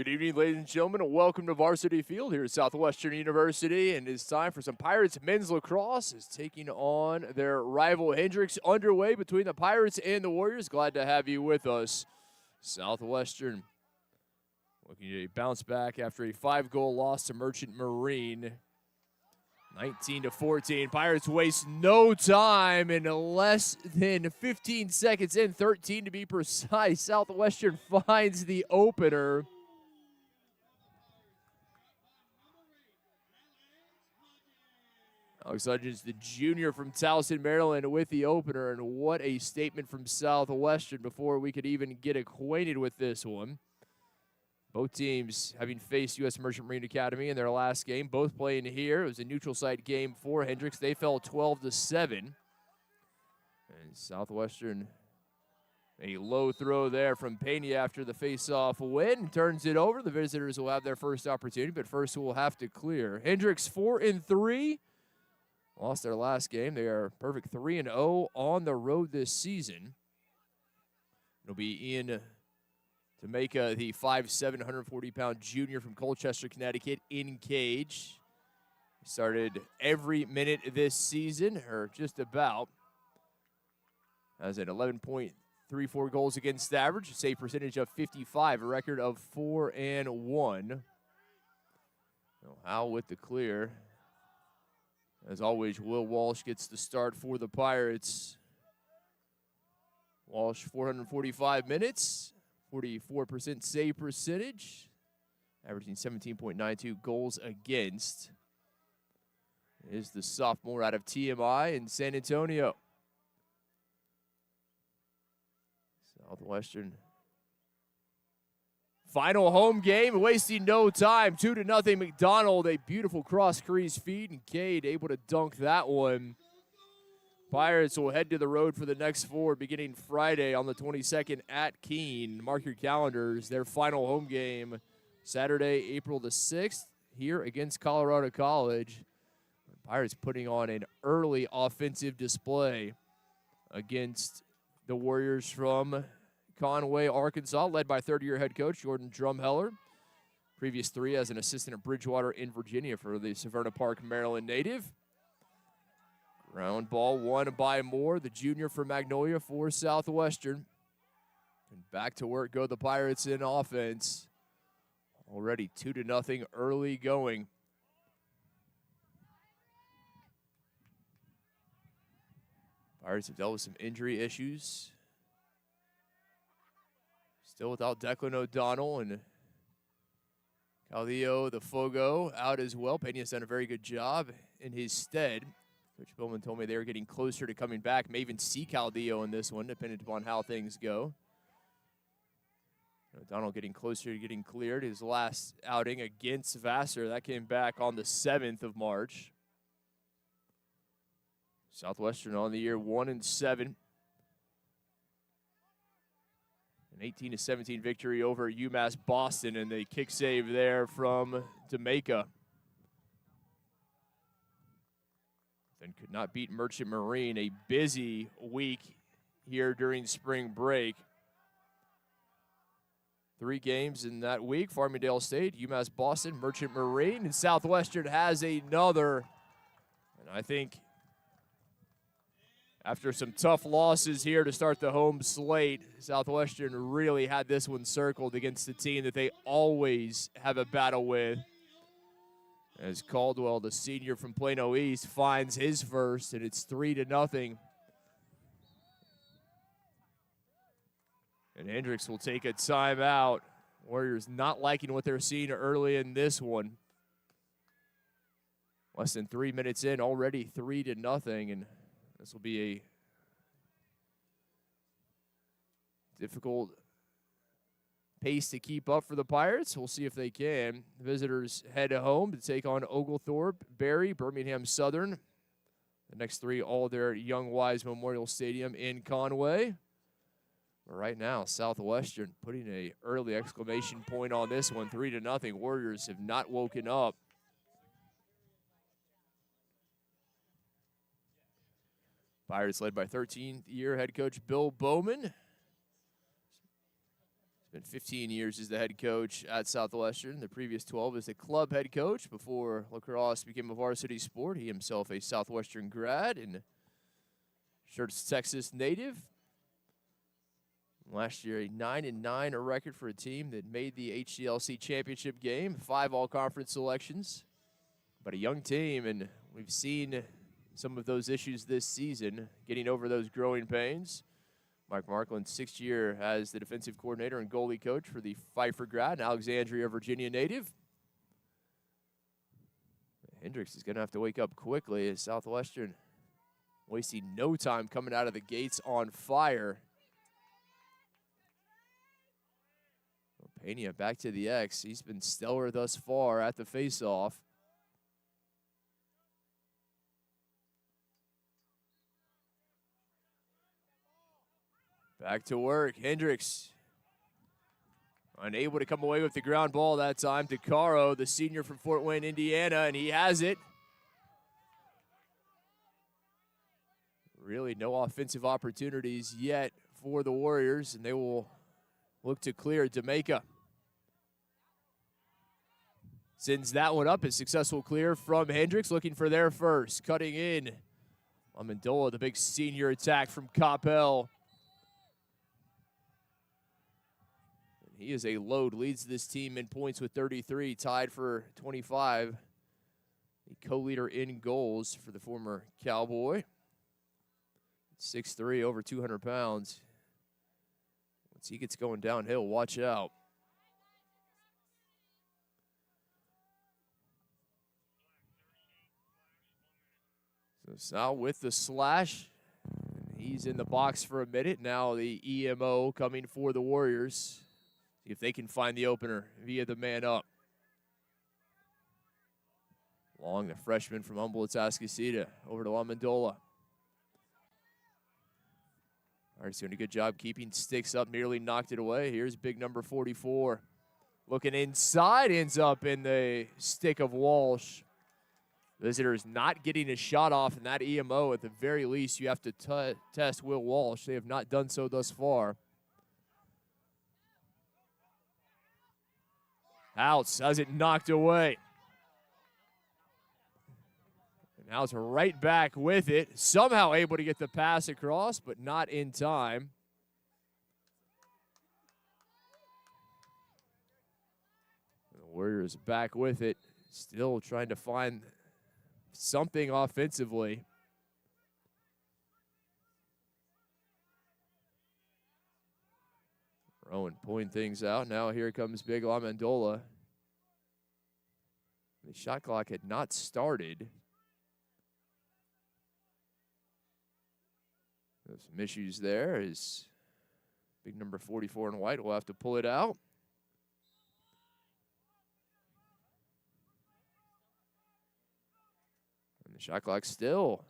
Good evening, ladies and gentlemen, and welcome to Varsity Field here at Southwestern University. And it's time for some Pirates men's lacrosse is taking on their rival Hendrix, underway between the Pirates and the Warriors. Glad to have you with us. Southwestern looking to bounce back after a 5-goal loss to Merchant Marine. 19-14. Pirates waste no time, in less than 15 seconds in, 13 to be precise. Southwestern finds the opener. Alex Hudgens, the junior from Towson, Maryland, with the opener, and what a statement from Southwestern before we could even get acquainted with this one. Both teams having faced U.S. Merchant Marine Academy in their last game, both playing here. It was a neutral site game for Hendrix. They fell 12-7. And Southwestern, a low throw there from Pena after the face-off win, turns it over. The visitors will have their first opportunity, but first we'll have to clear. Hendrix 4-3. Lost their last game. They are perfect 3-0 on the road this season. It'll be in Jamaica, the 5'7", 140-pound junior from Colchester, Connecticut, in cage. He started every minute this season, or just about. Has an 11.34 goals against average, a save percentage of 55, a record of 4-1. Howell with the clear. As always, Will Walsh gets the start for the Pirates. Walsh, 445 minutes, 44% save percentage, averaging 17.92 goals against. Is the sophomore out of TMI in San Antonio. Southwestern. Final home game, wasting no time. 2-0 McDonald, a beautiful cross-crease feed, and Cade able to dunk that one. Pirates will head to the road for the next 4 beginning Friday on the 22nd at Keene. Mark your calendars. Their final home game, Saturday, April the 6th, here against Colorado College. Pirates putting on an early offensive display against the Warriors from Conway, Arkansas, led by third-year head coach Jordan Drumheller. Previous 3 as an assistant at Bridgewater in Virginia for the Severna Park, Maryland native. Ground ball won by Moore, the junior from Magnolia for Southwestern. And back to work go the Pirates in offense. Already 2-0 early going. Pirates have dealt with some injury issues. Still without Declan O'Donnell, and Caldillo, the Fogo, out as well. Pena's done a very good job in his stead. Coach Bowman told me they were getting closer to coming back. May even see Caldillo in this one, depending upon how things go. O'Donnell getting closer to getting cleared. His last outing against Vassar, that came back on the 7th of March. Southwestern on the year 1-7. An 18-17 victory over UMass Boston, and the kick save there from Jamaica. Then could not beat Merchant Marine. A busy week here during spring break. 3 games in that week: Farmingdale State, UMass Boston, Merchant Marine, and Southwestern has another. And I think after some tough losses here to start the home slate, Southwestern really had this one circled against the team that they always have a battle with. As Caldwell, the senior from Plano East, finds his first, and it's 3-0. And Hendrix will take a timeout. Warriors not liking what they're seeing early in this one. Less than 3 minutes in, already 3-0, and this will be a difficult pace to keep up for the Pirates. We'll see if they can. The visitors head home to take on Oglethorpe, Barry, Birmingham Southern. The next 3 all there at Young Wise Memorial Stadium in Conway. But right now, Southwestern putting an early exclamation point on this one, 3-0. Warriors have not woken up. Pirates led by 13th-year head coach Bill Bowman. Spent 15 years as the head coach at Southwestern. The previous 12 as the club head coach before lacrosse became a varsity sport. He himself a Southwestern grad and Schertz, Texas native. Last year, a 9-9 record for a team that made the HCLC championship game. 5 all-conference selections. But a young team, and we've seen some of those issues this season, getting over those growing pains. Mike Markland, 6th year as the defensive coordinator and goalie coach for the Pfeiffer grad, an Alexandria, Virginia native. Hendrix is going to have to wake up quickly as Southwestern wasting no time coming out of the gates on fire. Pena back to the X. He's been stellar thus far at the faceoff. Back to work. Hendrix unable to come away with the ground ball that time. DeCaro, the senior from Fort Wayne, Indiana, and he has it. Really no offensive opportunities yet for the Warriors, and they will look to clear. Jamaica sends that one up. A successful clear from Hendrix, looking for their first. Cutting in. Amendola, the big senior attack from Coppell. He is a load, leads this team in points with 33, tied for 25. The co-leader in goals for the former Cowboy. 6'3", over 200 pounds. Once he gets going downhill, watch out. So Sal with the slash. He's in the box for a minute. Now the EMO coming for the Warriors. See if they can find the opener via the man up. Long, the freshman from Humboldt, Atascocita, over to Amendola. All right, he's doing a good job keeping sticks up, nearly knocked it away. Here's big number 44. Looking inside, ends up in the stick of Walsh. Visitors not getting a shot off in that EMO. At the very least, you have to test Will Walsh. They have not done so thus far. Outs has it knocked away. And now it's right back with it. Somehow able to get the pass across, but not in time. The Warriors back with it. Still trying to find something offensively. Rowan pulling things out. Now here comes big Amendola. The shot clock had not started. There's some issues there as big number 44 in white will have to pull it out. And the shot clock still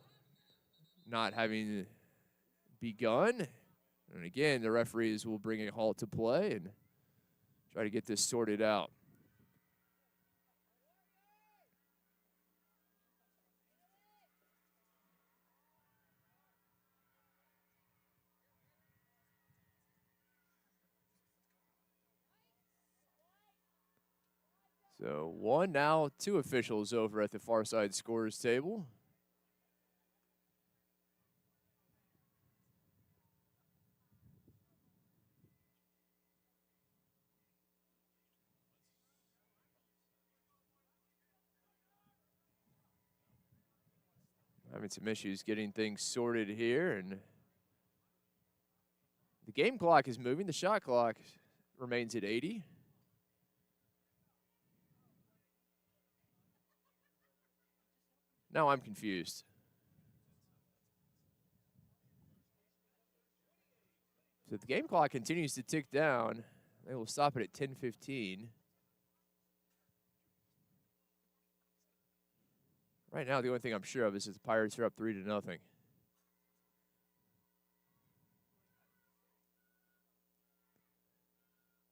not having begun. And again, the referees will bring a halt to play and try to get this sorted out. So 1 now, 2 officials over at the far side scorers table. Having some issues getting things sorted here, and the game clock is moving. The shot clock remains at 80. Now I'm confused. So the game clock continues to tick down. They will stop it at 10:15. Right now, the only thing I'm sure of is that the Pirates are up 3-0.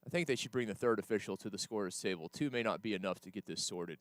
I think they should bring the third official to the scorer's table. 2 may not be enough to get this sorted.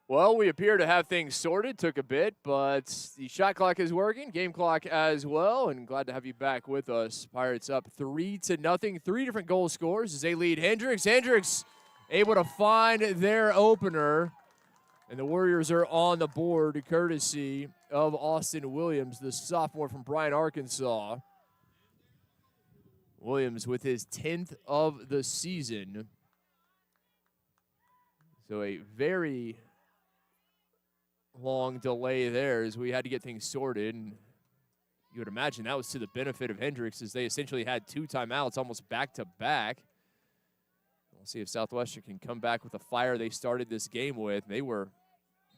Well, we appear to have things sorted. Took a bit, but the shot clock is working, game clock as well, and glad to have you back with us. Pirates up 3-0. 3 different goal scores as they lead Hendrix. Hendrix able to find their opener, and the Warriors are on the board courtesy of Austin Williams, the sophomore from Bryan, Arkansas. Williams with his 10th of the season. So a very long delay there as we had to get things sorted, and you would imagine that was to the benefit of Hendrix as they essentially had 2 timeouts almost back to back. We'll see if Southwestern can come back with the fire they started this game with. They were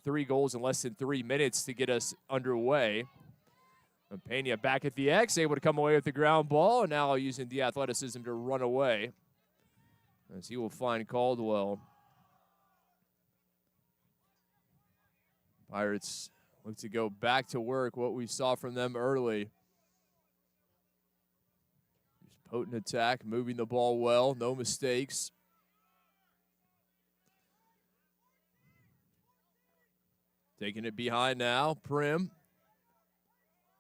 3 goals in less than 3 minutes to get us underway. And Pena back at the X, able to come away with the ground ball, and now using the athleticism to run away as he will find Caldwell. Pirates look to go back to work, what we saw from them early. Just potent attack, moving the ball well, no mistakes. Taking it behind now, Prim.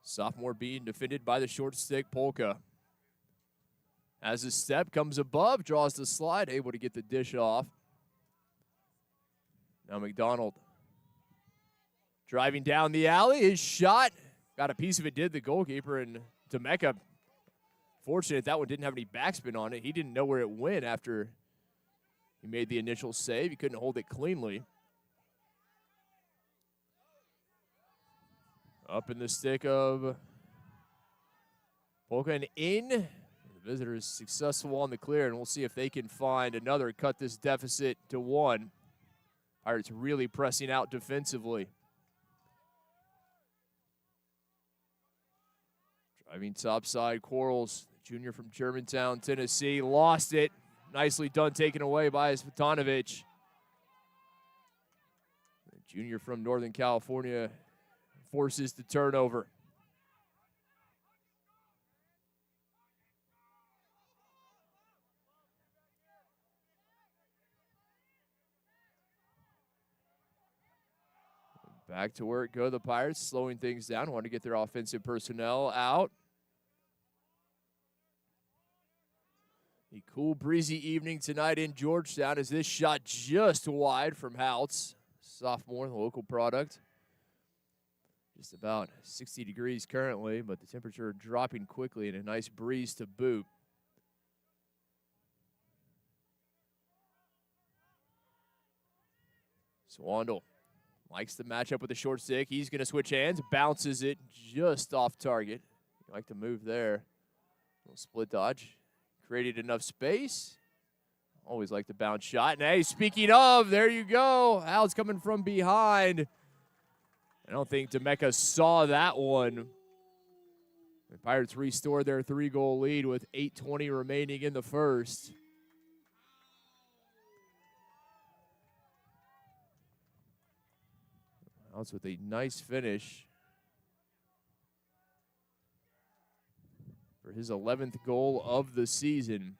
Sophomore being defended by the short stick, Polka. As his step comes above, draws the slide, able to get the dish off. Now McDonald. Driving down the alley, his shot, got a piece of it, did the goalkeeper, and Demeka, fortunate that one didn't have any backspin on it. He didn't know where it went after he made the initial save. He couldn't hold it cleanly. Up in the stick of Polka and in. The visitors successful on the clear, and we'll see if they can find another, cut this deficit to 1. Pirates really pressing out defensively. Driving topside, Quarles, junior from Germantown, Tennessee, lost it. Nicely done, taken away by Svetanovich. The junior from Northern California forces the turnover. Back to work go the Pirates, slowing things down. Want to get their offensive personnel out. A cool, breezy evening tonight in Georgetown as this shot just wide from Houts, sophomore, the local product. Just about 60 degrees currently, but the temperature dropping quickly and a nice breeze to boot. Swandle likes the matchup with the short stick. He's going to switch hands, bounces it just off target. You like to move there. Little split dodge. Created enough space. Always like the bounce shot. And hey, speaking of, there you go. Al's coming from behind. I don't think Demeka saw that one. The Pirates restored their 3-goal lead with 8:20 remaining in the first. Al's with a nice finish for his 11th goal of the season.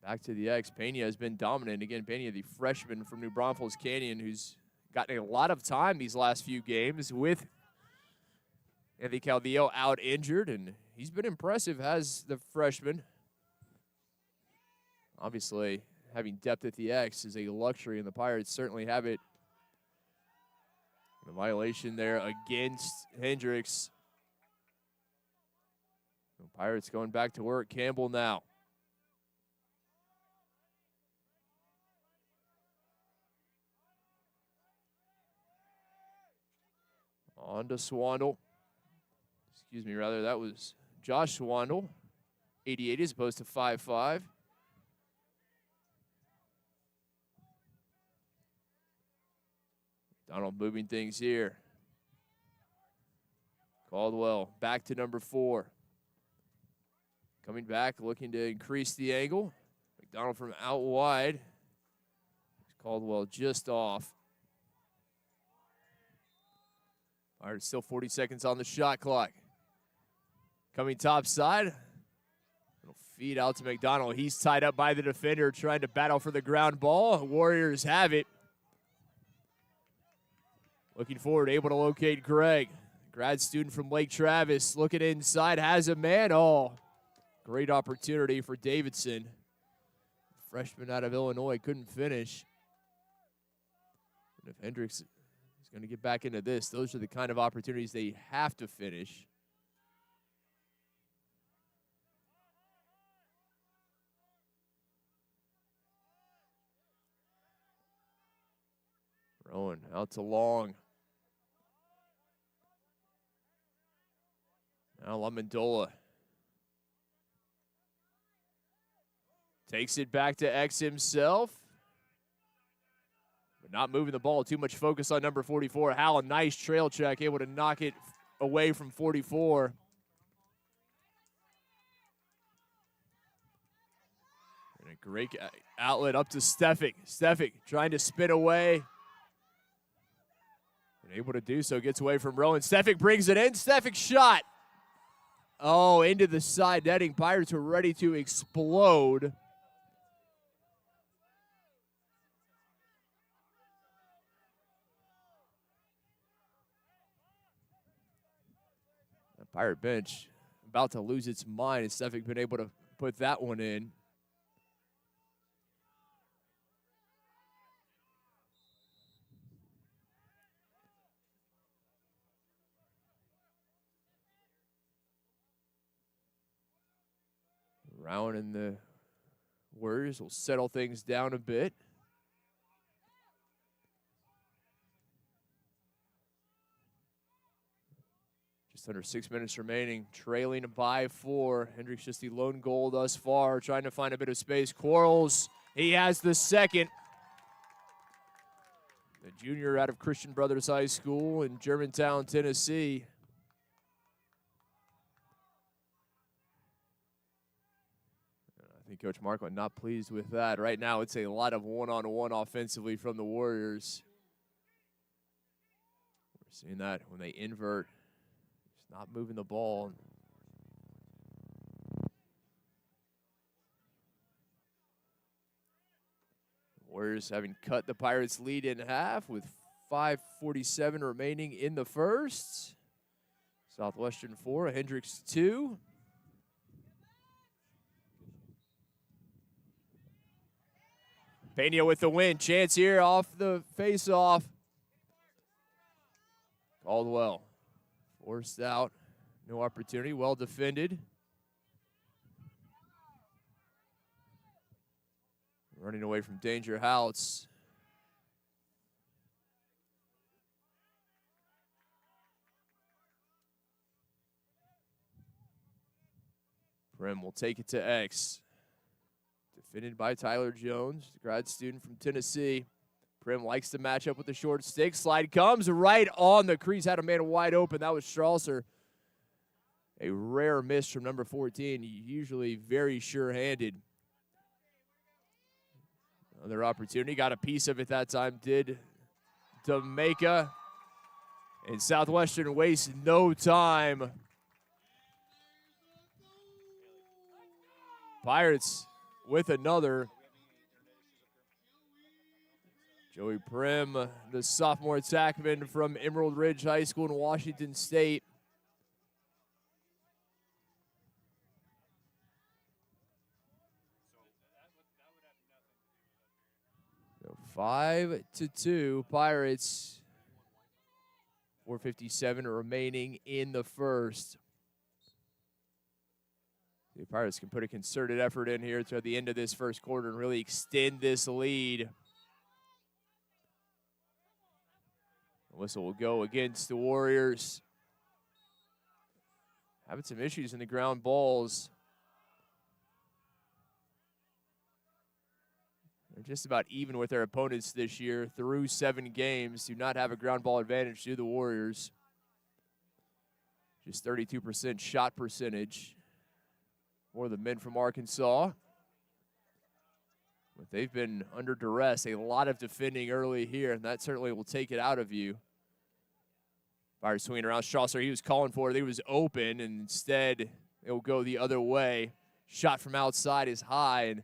Back to the X. Pena has been dominant. Again, Pena, the freshman from New Braunfels Canyon, who's gotten a lot of time these last few games with Andy Calvillo out injured, and he's been impressive as the freshman. Obviously, having depth at the X is a luxury, and the Pirates certainly have it. The violation there against Hendrix. The Pirates going back to work. Campbell now. On to Swandle. Excuse me, rather, that was Josh Swandle. 88 as opposed to 5'5". Donald moving things here. Caldwell back to number 4. Coming back, looking to increase the angle. McDonald from out wide. Caldwell just off. All right, still 40 seconds on the shot clock. Coming top side. Little feed out to McDonald. He's tied up by the defender, trying to battle for the ground ball. Warriors have it. Looking forward, able to locate Greg. Grad student from Lake Travis, looking inside, has a man. Oh, great opportunity for Davidson. Freshman out of Illinois, couldn't finish. And if Hendrix is going to get back into this, those are the kind of opportunities they have to finish. Rowan out to Long. Now Lamondola takes it back to X himself. But not moving the ball. Too much focus on number 44. Hal, a nice trail check, able to knock it away from 44. And a great outlet up to Stefik. Stefik trying to spin away. And able to do so, gets away from Rowan. Stefik brings it in. Stefik's shot. Oh, into the side netting. Pirates are ready to explode. The Pirate bench about to lose its mind, and Stefik been able to put that one in. Rowan and the Warriors will settle things down a bit. Just under 6 minutes remaining, trailing by 4. Hendrix just the lone goal thus far, trying to find a bit of space. Quarles, he has the second. The junior out of Christian Brothers High School in Germantown, Tennessee. I think Coach Marco not pleased with that. Right now, it's a lot of one-on-one offensively from the Warriors. We're seeing that when they invert. Just not moving the ball. Warriors having cut the Pirates' lead in half with 5:47 remaining in the first. Southwestern 4, Hendrix 2. Pena with the win. Chance here off the face-off. Caldwell forced out. No opportunity. Well defended. Running away from danger, Houts. Prim will take it to X. Defended by Tyler Jones, the grad student from Tennessee. Prim likes to match up with the short stick. Slide comes right on the crease. Had a man wide open. That was Strasser. A rare miss from number 14. Usually very sure-handed. Another opportunity. Got a piece of it that time. Did Jamaica. And Southwestern wastes no time. Pirates with another. Joey Prim, the sophomore attackman from Emerald Ridge High School in Washington State. So 5-2 Pirates. 4:57 remaining in the first. The Pirates can put a concerted effort in here toward the end of this first quarter and really extend this lead. The whistle will go against the Warriors. Having some issues in the ground balls. They're just about even with their opponents this year through 7 games. Do not have a ground ball advantage to the Warriors. Just 32% shot percentage. More the men from Arkansas. But they've been under duress. A lot of defending early here, and that certainly will take it out of you. Fire swinging around. Strasser, he was calling for it. He was open, and instead it will go the other way. Shot from outside is high, and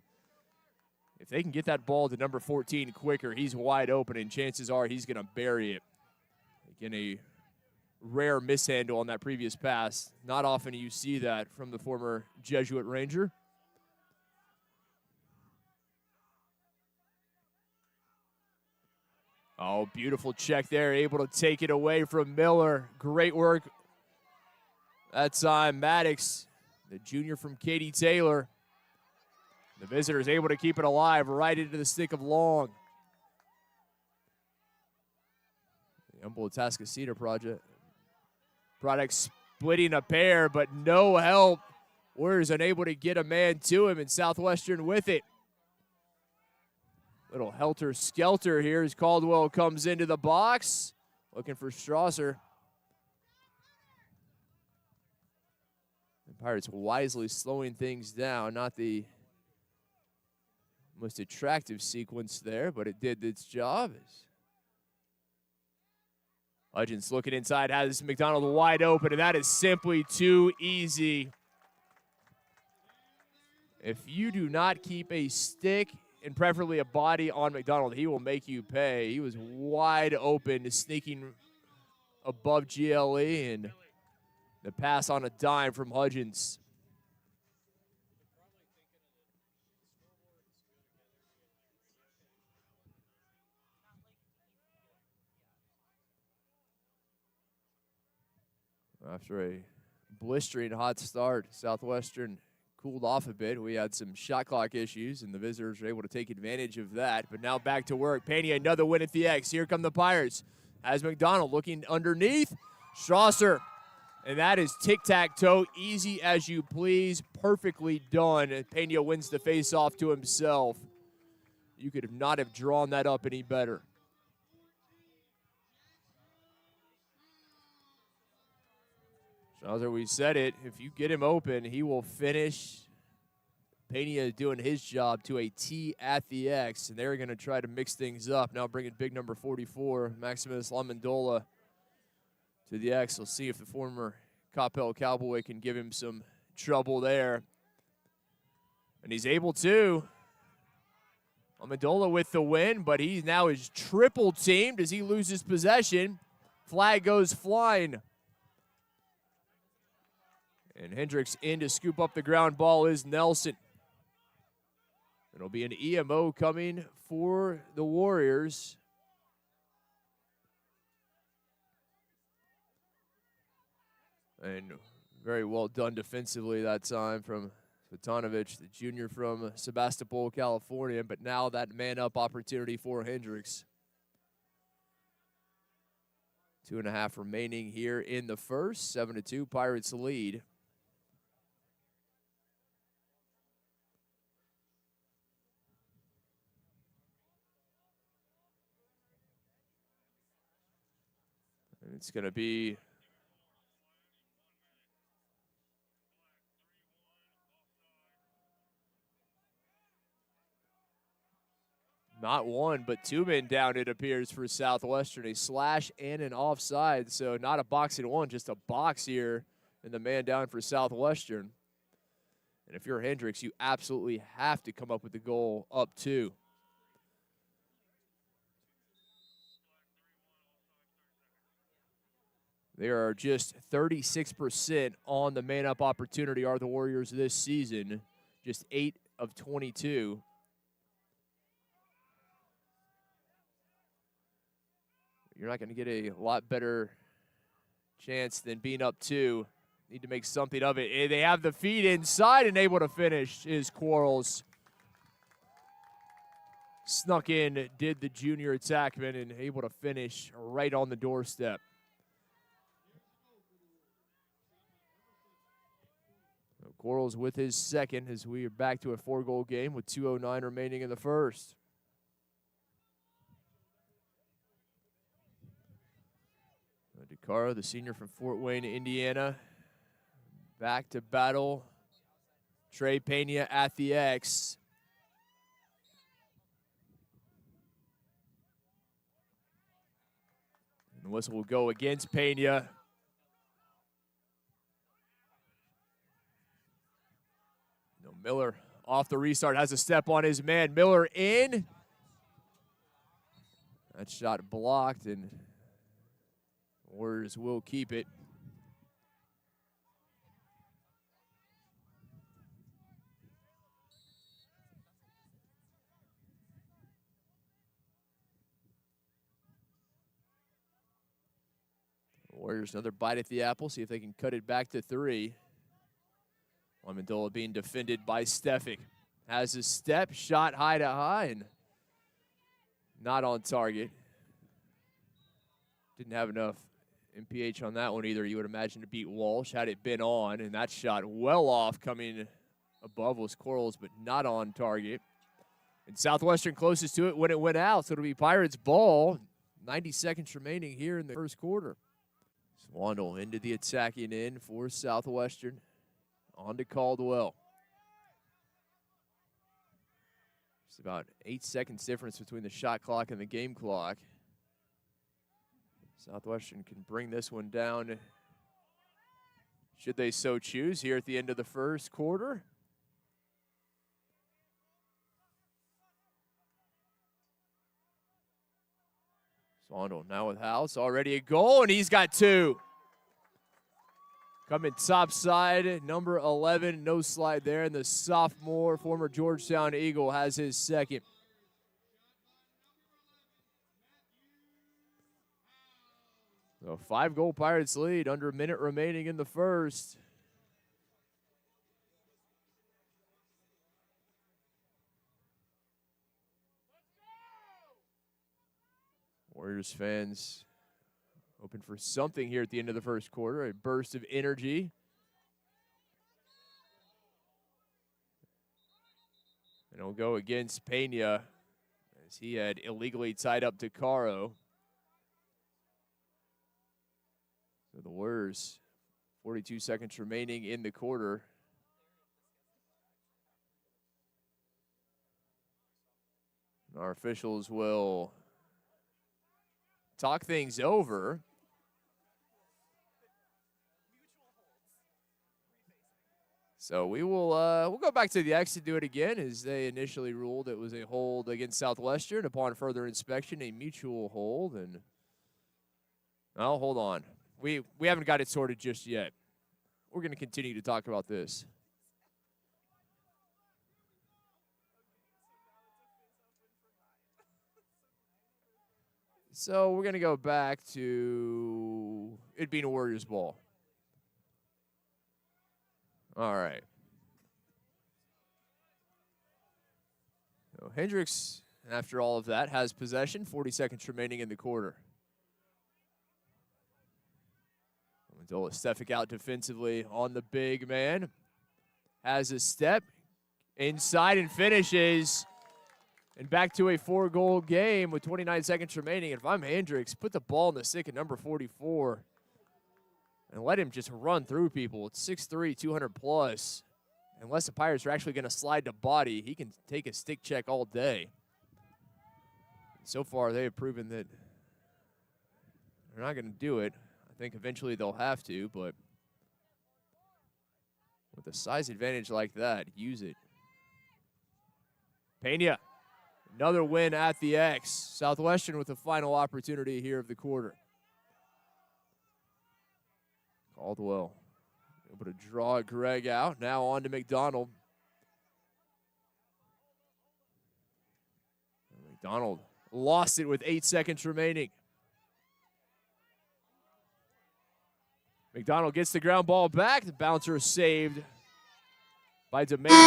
if they can get that ball to number 14 quicker, he's wide open, and chances are he's going to bury it. They Again, a rare mishandle on that previous pass. Not often you see that from the former Jesuit Ranger. Oh, beautiful check there. Able to take it away from Miller. Great work. That time, Maddox, the junior from Katy Taylor. The visitors able to keep it alive right into the stick of Long. The Humboldt Atascocita product splitting a pair, but no help. Warriors unable to get a man to him, and Southwestern with it. Little helter-skelter here as Caldwell comes into the box, looking for Strasser. The Pirates wisely slowing things down. Not the most attractive sequence there, but it did its job. Hudgens looking inside, has McDonald wide open, and that is simply too easy. If you do not keep a stick and preferably a body on McDonald, he will make you pay. He was wide open, sneaking above GLE, and the pass on a dime from Hudgens. After a blistering hot start, Southwestern cooled off a bit. We had some shot clock issues, and the visitors were able to take advantage of that. But now back to work. Pena, another win at the X. Here come the Pirates. As McDonald looking underneath. Strasser. And that is tic-tac-toe, easy as you please, perfectly done. And Pena wins the face-off to himself. You could not have drawn that up any better. Strasser, we said it, if you get him open, he will finish. Pena doing his job to a T at the X, and they're going to try to mix things up. Now bringing big number 44, Maximus Lamandola, to the X. We'll see if the former Coppell Cowboy can give him some trouble there. And he's able to. Lamandola with the win, but he now is triple teamed as he loses possession. Flag goes flying. And Hendrix in to scoop up the ground ball is Nelson. It'll be an EMO coming for the Warriors. And very well done defensively that time from Svetanovich, the junior from Sebastopol, California. But now that man-up opportunity for Hendrix. 2.5 remaining here in the first. 7-2, Pirates lead. And it's going to be not one, but two men down, it appears, for Southwestern. A slash and an offside, so not a box and one, just a box here, and the man down for Southwestern. And if you're Hendrix, you absolutely have to come up with the goal up two. They are just 36% on the man-up opportunity, are the Warriors this season. Just 8 of 22. You're not going to get a lot better chance than being up two. Need to make something of it. They have the feed inside and able to finish is Quarles. Snuck in, did the junior attackman, and able to finish right on the doorstep. Quarles with his second as we are back to a 4-goal game with 2:09 remaining in the first. DeCaro, the senior from Fort Wayne, Indiana, back to battle. Trey Pena at the X. And the whistle will go against Pena. No, Miller off the restart, has a step on his man. Miller in. That shot blocked, and Warriors will keep it. Warriors another bite at the apple, see if they can cut it back to 3. Amendola being defended by Stefik. Has a step, shot high to high, and not on target. Didn't have enough MPH on that one either, you would imagine, to beat Walsh. Had it been on, and that shot well off, coming above was Corals, but not on target. And Southwestern closest to it when it went out, so it'll be Pirates ball. 90 seconds remaining here in the first quarter. Swandle into the attacking end for Southwestern. On to Caldwell. Just about 8 seconds difference between the shot clock and the game clock. Southwestern can bring this one down should they so choose here at the end of the first quarter. Swandle now with House, already a goal, and he's got 2. Coming top side, number 11, no slide there, and the sophomore, former Georgetown Eagle, has his second. So 5-goal Pirates lead, under a minute remaining in the first. Warriors fans hoping for something here at the end of the first quarter, a burst of energy. And it'll go against Pena as he had illegally tied up DeCaro. So the Warriors, 42 seconds remaining in the quarter. And our officials will talk things over. So we will we'll go back to the X to do it again, as they initially ruled it was a hold against Southwestern. Upon further inspection, a mutual hold. And oh, hold on. We haven't got it sorted just yet. We're going to continue to talk about this. So we're going to go back to it being a Warriors ball. All right. So Hendrix, after all of that, has possession. 40 seconds remaining in the quarter. Amendola Stefik out defensively on the big man. Has a step inside and finishes. And back to a 4-goal game with 29 seconds remaining. And if I'm Hendrix, put the ball in the stick at number 44 and let him just run through people. It's 6'3", 200 plus. Unless the Pirates are actually going to slide to body, he can take a stick check all day. So far, they have proven that they're not going to do it. I think eventually they'll have to, but with a size advantage like that, use it. Pena. Another win at the X. Southwestern with the final opportunity here of the quarter. Caldwell able to draw Greg out. Now on to McDonald. McDonald lost it with 8 seconds remaining. McDonald gets the ground ball back. The bouncer saved by Domingo. The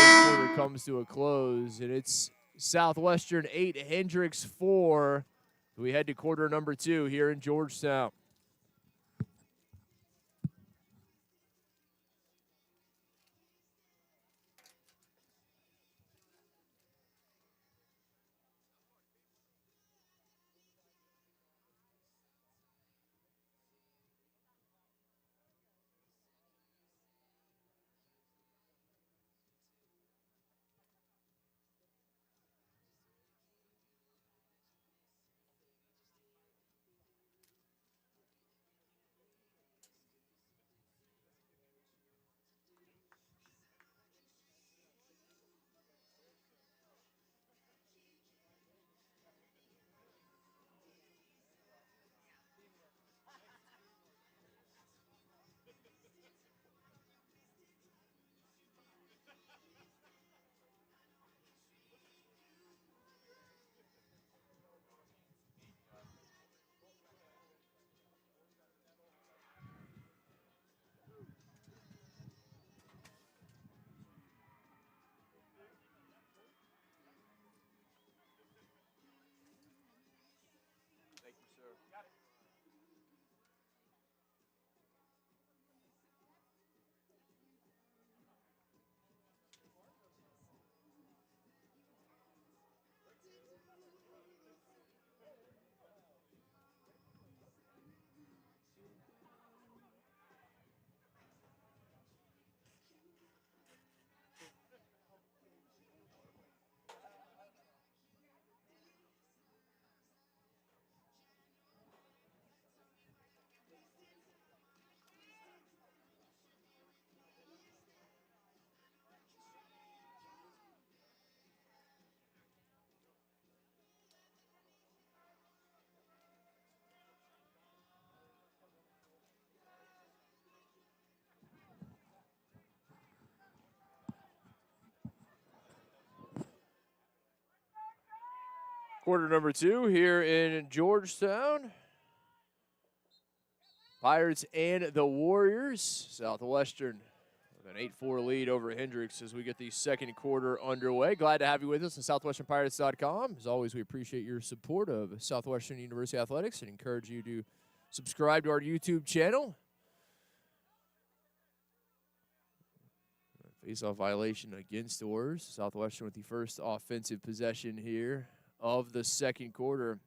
first quarter comes to a close, and it's Southwestern 8, Hendrix 4. We head to quarter number 2 here in Georgetown. Quarter number 2 here in Georgetown. Pirates and the Warriors. Southwestern with an 8-4 lead over Hendrix as we get the second quarter underway. Glad to have you with us on SouthwesternPirates.com. As always, we appreciate your support of Southwestern University Athletics and encourage you to subscribe to our YouTube channel. Face-off violation against the Warriors. Southwestern with the first offensive possession here of the second quarter.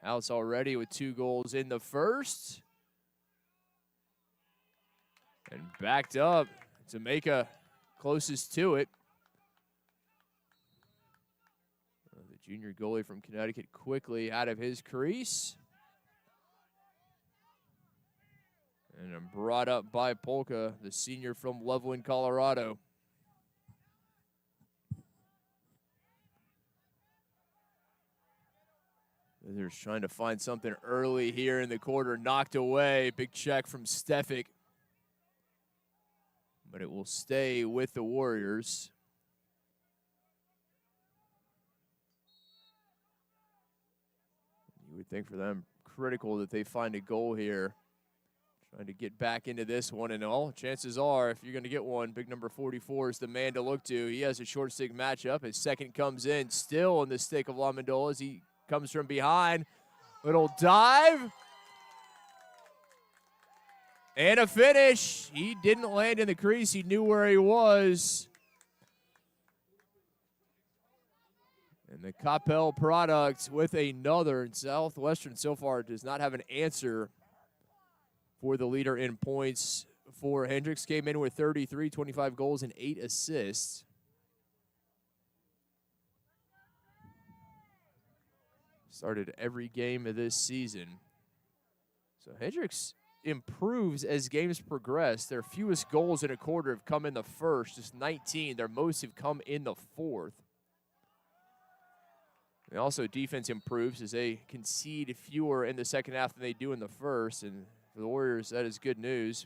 House already with 2 goals in the first. And backed up. Jamaica closest to it. The junior goalie from Connecticut quickly out of his crease. And brought up by Polka, the senior from Loveland, Colorado. They're trying to find something early here in the quarter. Knocked away. Big check from Stefik. But it will stay with the Warriors. You would think for them, critical that they find a goal here. Trying to get back into this one, and all chances are, if you're going to get one, big number 44 is the man to look to. He has a short stick matchup. His second comes in, still in the stick of LaMendola as he comes from behind. Little dive. And a finish. He didn't land in the crease. He knew where he was. And the Capel product with another. And Southwestern so far does not have an answer for the leader in points. For Hendrix, came in with 33, 25 goals, and 8 assists. Started every game of this season. So Hendrix improves as games progress. Their fewest goals in a quarter have come in the first, just 19. Their most have come in the fourth. And also defense improves as they concede fewer in the second half than they do in the first. And for the Warriors, that is good news.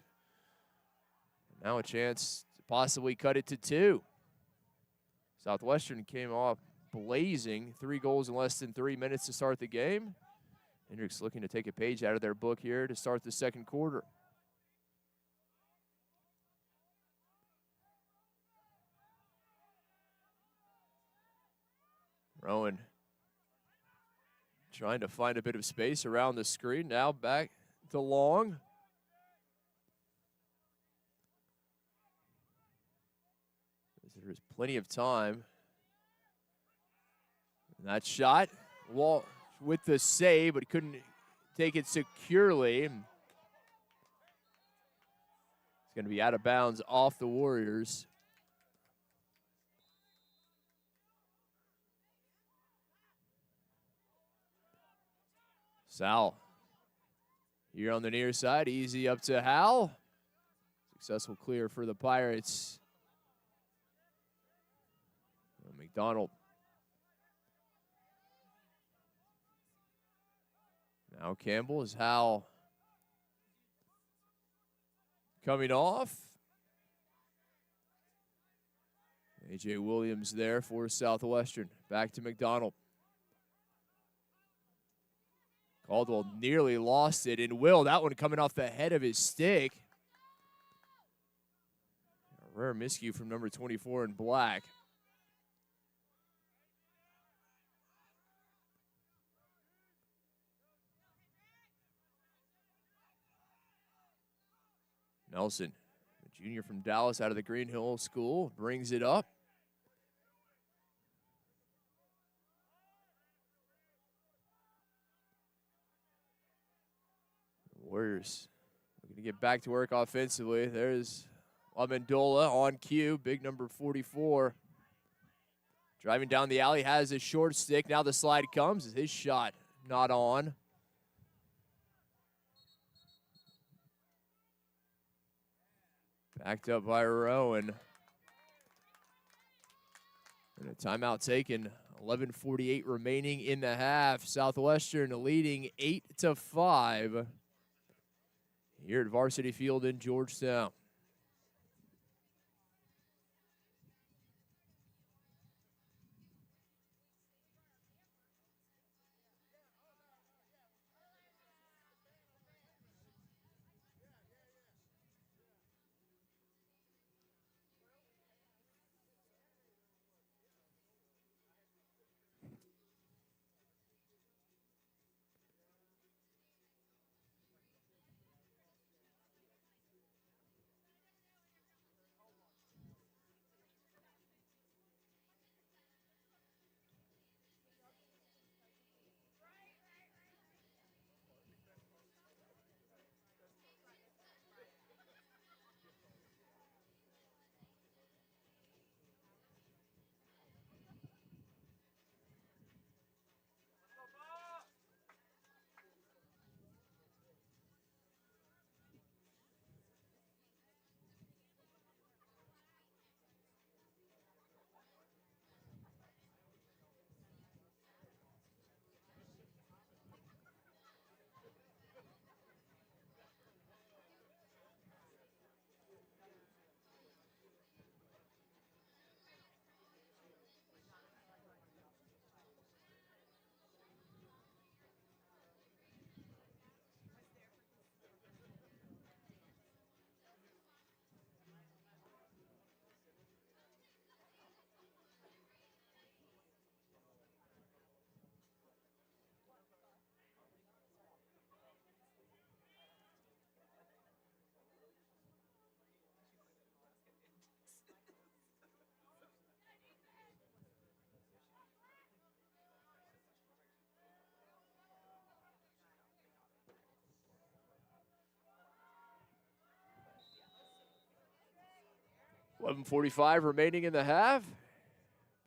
Now a chance to possibly cut it to 2. Southwestern came off blazing. 3 goals in less than 3 minutes to start the game. Hendrix looking to take a page out of their book here to start the second quarter. Rowan trying to find a bit of space around the screen. Now back to Long. There's plenty of time. And that shot, Wall with the save, but couldn't take it securely. It's going to be out of bounds off the Warriors. Sal here on the near side, easy up to Hal. Successful clear for the Pirates. McDonald. Now Campbell is Hal coming off. A.J. Williams there for Southwestern. Back to McDonald. Caldwell nearly lost it, and Will, that one coming off the head of his stick. A rare miscue from number 24 in black. Nelson, a junior from Dallas out of the Green Hill School, brings it up. Warriors looking to get back to work offensively. There's LaMendola on cue, big number 44. Driving down the alley, has a short stick. Now the slide comes. His shot not on. Backed up by Rowan. And a timeout taken. 11:48 remaining in the half. Southwestern leading 8-5 here at Varsity Field in Georgetown. 11:45 remaining in the half.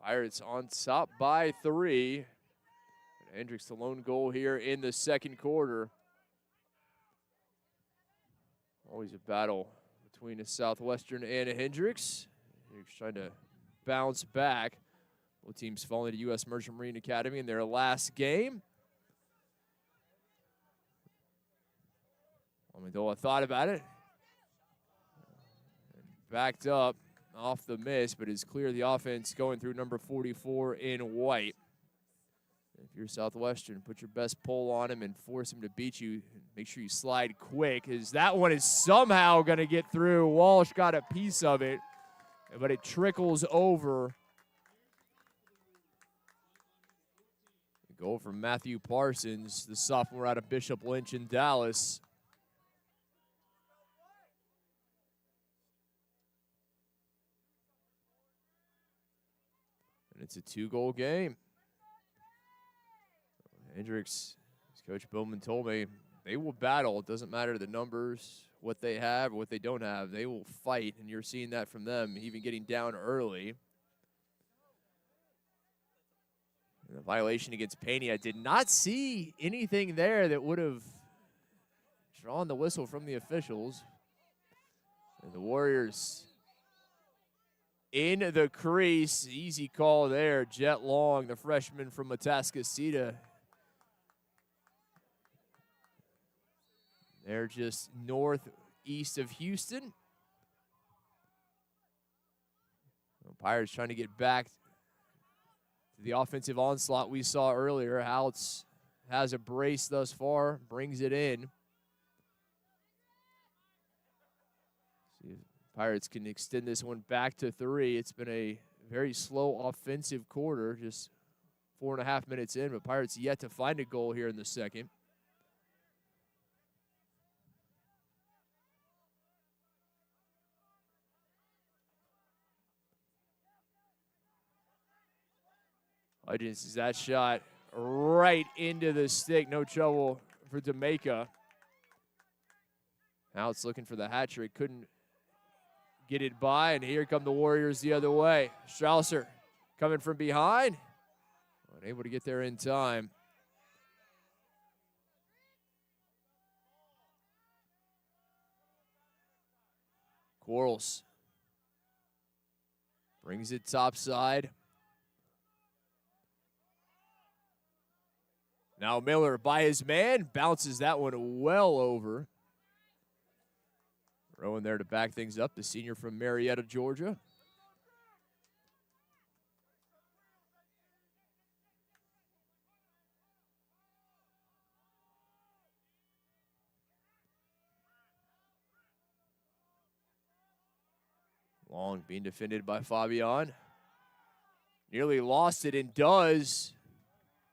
Pirates on top by 3. And Hendrix the lone goal here in the second quarter. Always a battle between a Southwestern and a Hendrix. Hendrix trying to bounce back. Both teams falling to U.S. Merchant Marine Academy in their last game. Amendola thought about it. Backed up off the miss, but is clear the offense going through number 44 in white. If you're Southwestern, put your best pull on him and force him to beat you. Make sure you slide quick, as that one is somehow going to get through. Walsh got a piece of it, but it trickles over. Goal from Matthew Parsons, the sophomore out of Bishop Lynch in Dallas. And it's a 2-goal game. Hendrix, as Coach Bowman told me, they will battle. It doesn't matter the numbers, what they have, or what they don't have. They will fight, and you're seeing that from them, even getting down early. The violation against Pena. I did not see anything there that would have drawn the whistle from the officials. And the Warriors in the crease. Easy call there. Jet Long, the freshman from Atascocita. They're just northeast of Houston. The Pirates trying to get back the offensive onslaught we saw earlier. Houts has a brace thus far, brings it in. See if Pirates can extend this one back to 3. It's been a very slow offensive quarter, just 4.5 minutes in, but Pirates yet to find a goal here in the second. Hudgens is that shot right into the stick. No trouble for Jamaica. Now it's looking for the hat trick. Couldn't get it by, and here come the Warriors the other way. Strausser coming from behind. Unable to get there in time. Quarles brings it topside. Now Miller by his man, bounces that one well over. Rowan there to back things up, the senior from Marietta, Georgia. Long being defended by Fabian. Nearly lost it and does.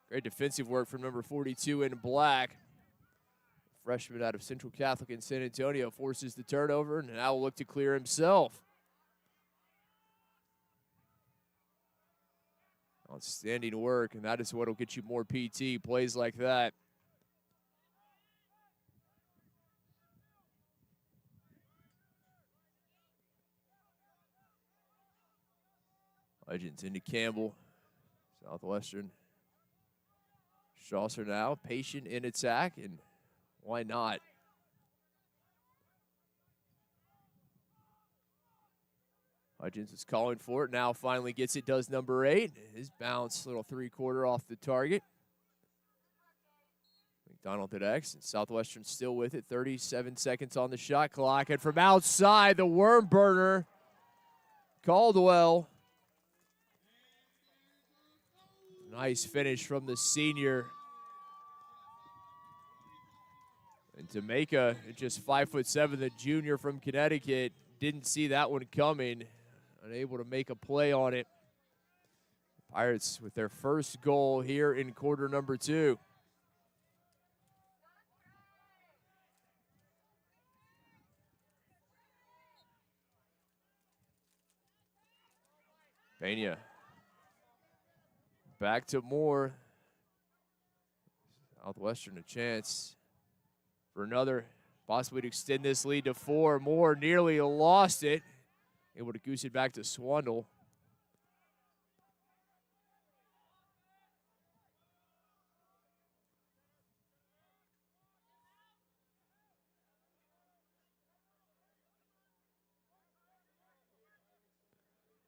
Great defensive work from number 42 in black. Freshman out of Central Catholic in San Antonio forces the turnover and now will look to clear himself. Outstanding work, and that is what will get you more PT, plays like that. Legends into Campbell. Southwestern. Strausser now, patient in attack, and why not? Hudgens is calling for it, now finally gets it, does number 8. His bounce, little 3-quarter off the target. McDonald at X, and Southwestern still with it. 37 seconds on the shot clock, and from outside, the worm burner, Caldwell. Nice finish from the senior. And Jamaica, just 5'7", the junior from Connecticut, didn't see that one coming. Unable to make a play on it. Pirates with their first goal here in quarter number 2. Pena. Back to Moore. Southwestern a chance for another, possibly to extend this lead to 4. Moore nearly lost it. able to goose it back to Swandle.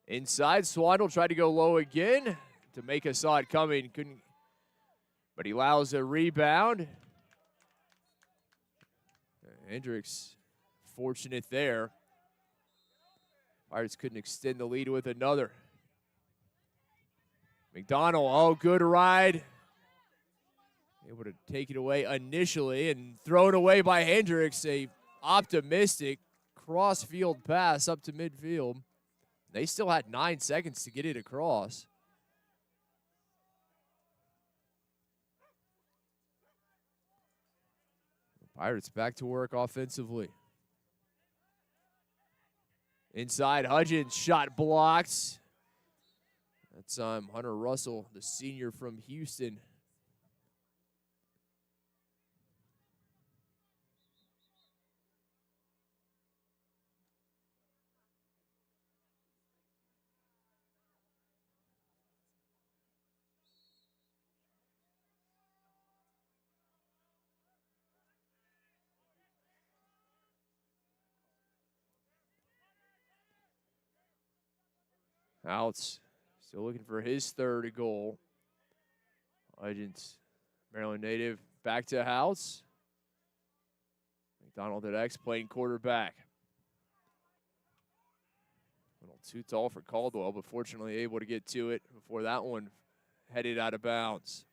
Inside, Swandle tried to go low again. Tameka saw it coming, couldn't, but he allows a rebound. Hendrix fortunate there. Pirates couldn't extend the lead with another. McDonald, oh, good ride. Able to take it away initially and thrown away by Hendrix. A optimistic cross-field pass up to midfield. They still had 9 seconds to get it across. Pirates back to work offensively. Inside, Hudgens, shot blocked. That's Hunter Russell, the senior from Houston. Outs. Still looking for his third goal. Legends, Maryland native, back to House. McDonald at X playing quarterback. A little too tall for Caldwell, but fortunately able to get to it before that one headed out of bounds.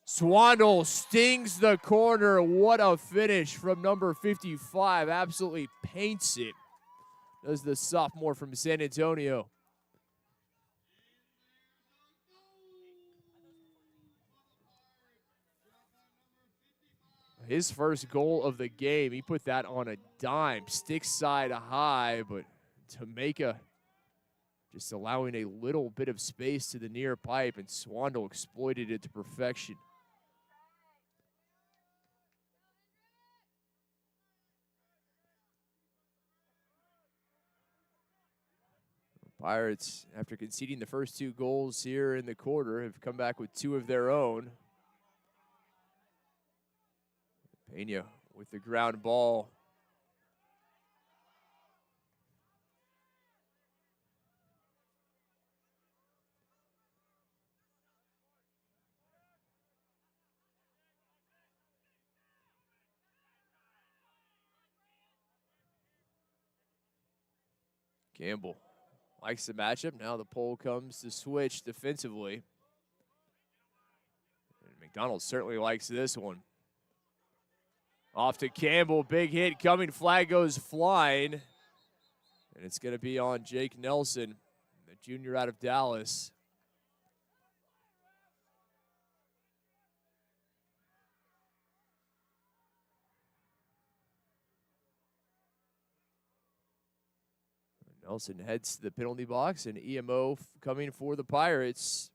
Swandle stings the corner. What a finish from number 55. Absolutely paints it. Does the sophomore from San Antonio. His first goal of the game, he put that on a dime. Stick side high, but Tameka just allowing a little bit of space to the near pipe, and Swandle exploited it to perfection. Pirates, after conceding the first 2 goals here in the quarter, have come back with 2 of their own. Pena with the ground ball. Campbell likes the matchup. Now the pole comes to switch defensively. And McDonald certainly likes this one. Off to Campbell, big hit coming, flag goes flying. And it's going to be on Jake Nelson, the junior out of Dallas. Nelson heads to the penalty box, and EMO coming for the Pirates.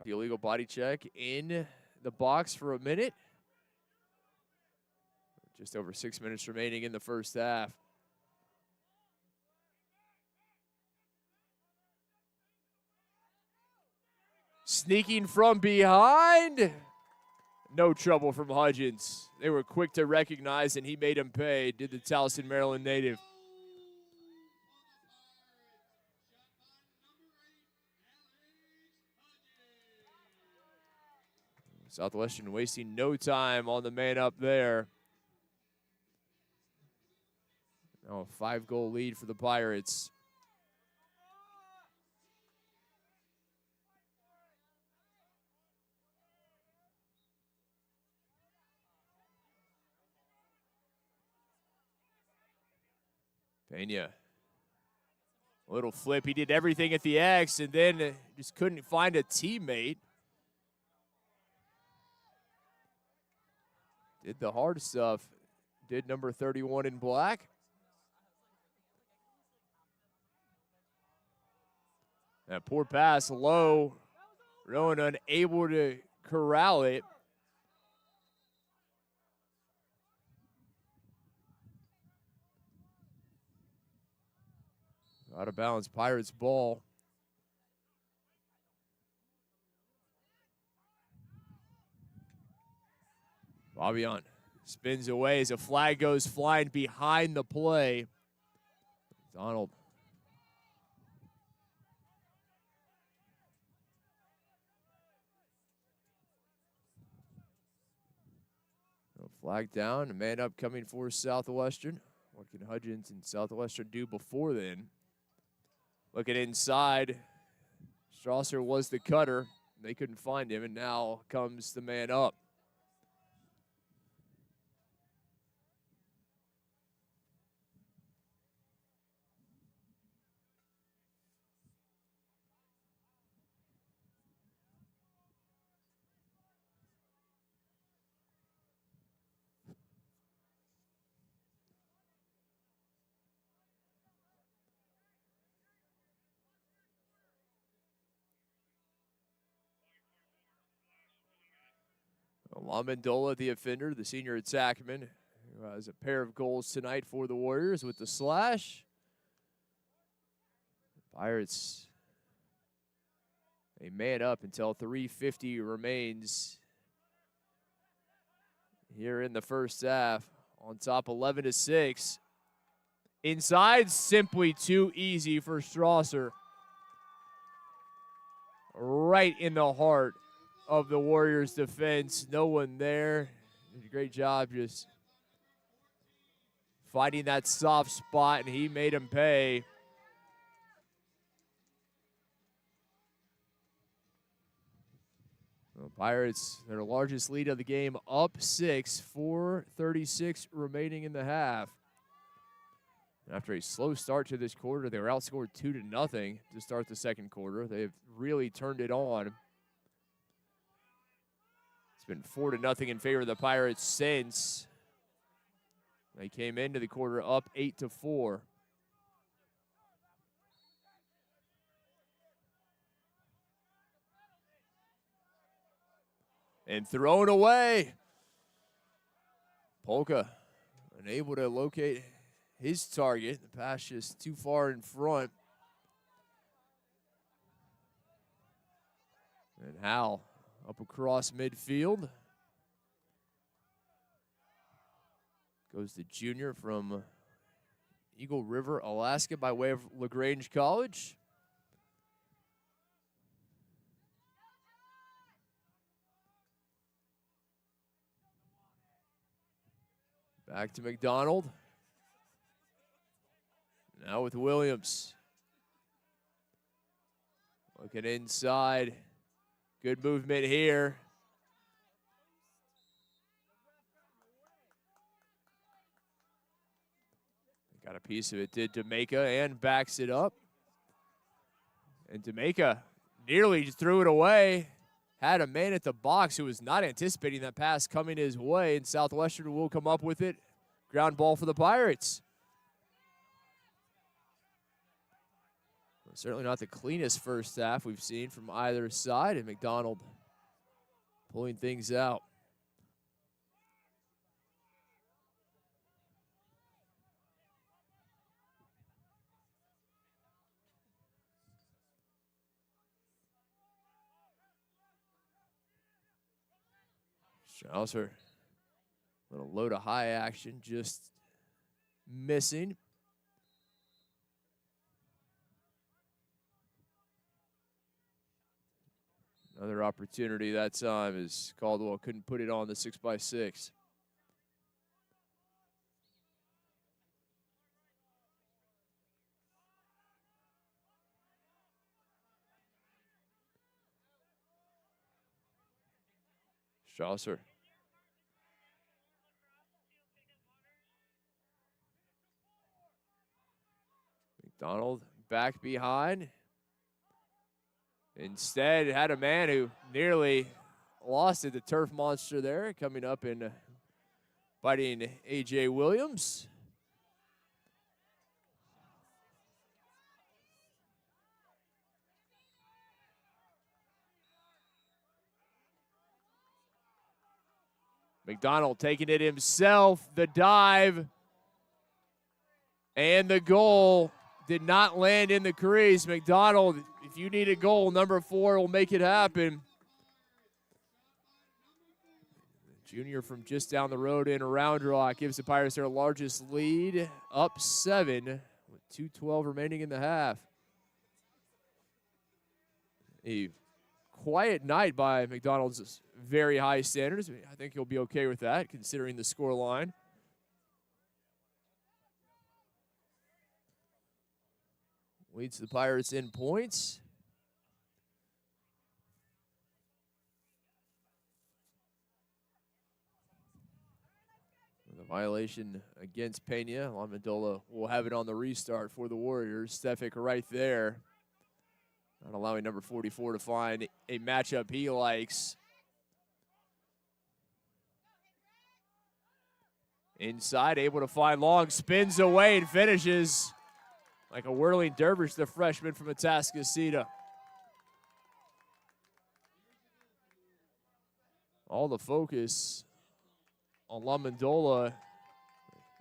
The illegal body check in the box for a minute. Just over 6 minutes remaining in the first half. Sneaking from behind. No trouble from Hudgens. They were quick to recognize, and he made him pay, did the Towson, Maryland native. Southwestern wasting no time on the man up there. Now a 5-goal lead for the Pirates. Pena. A little flip. He did everything at the X and then just couldn't find a teammate. Did the hard stuff. Did number 31 in black. That poor pass low. Rowan unable to corral it. Out of bounds, Pirates ball. Fabian spins away as a flag goes flying behind the play. Donald. Flag down, a man up coming for Southwestern. What can Hudgens and Southwestern do before then? Looking inside, Strasser was the cutter. They couldn't find him, and now comes the man up. Lamendola, the offender, the senior attackman, who has a pair of goals tonight for the Warriors with the slash. Pirates, a man up until 3:50 remains here in the first half. On top 11-6. Inside, simply too easy for Strasser. Right in the heart of the Warriors' defense. No one there. Did a great job just finding that soft spot, and he made him pay. Well, Pirates, their largest lead of the game, up 6, 4:36 remaining in the half. After a slow start to this quarter, they were outscored 2-0 to start the second quarter. They've really turned it on. It's been 4-0 in favor of the Pirates since they came into the quarter up 8-4. And thrown away. Polka unable to locate his target. The pass just too far in front. And Howell up across midfield. Goes the junior from Eagle River, Alaska, by way of LaGrange College. Back to McDonald. Now with Williams. Looking inside. Good movement here. Got a piece of it, did Jamaica, and backs it up. And Jamaica nearly just threw it away. Had a man at the box who was not anticipating that pass coming his way, and Southwestern will come up with it. Ground ball for the Pirates. Certainly not the cleanest first half we've seen from either side, and McDonald pulling things out. Strausser, a little low to high action, just missing. Another opportunity that time as Caldwell couldn't put it on the 6x6. Strausser. McDonald back behind. Instead, had a man who nearly lost it, the turf monster there, coming up and biting A.J. Williams. McDonald taking it himself, the dive, and the goal did not land in the crease. McDonald, if you need a goal, number 4 will make it happen. Junior from just down the road in Round Rock gives the Pirates their largest lead, up 7 with 2:12 remaining in the half. A quiet night by McDonald's very high standards. I think he'll be okay with that, considering the score line. Leads the Pirates in points. The violation against Pena. Amendola will have it on the restart for the Warriors. Stefik right there. Not allowing number 44 to find a matchup he likes. Inside, able to find Long, spins away and finishes like a whirling dervish, the freshman from Atascocita. All the focus on Amendola.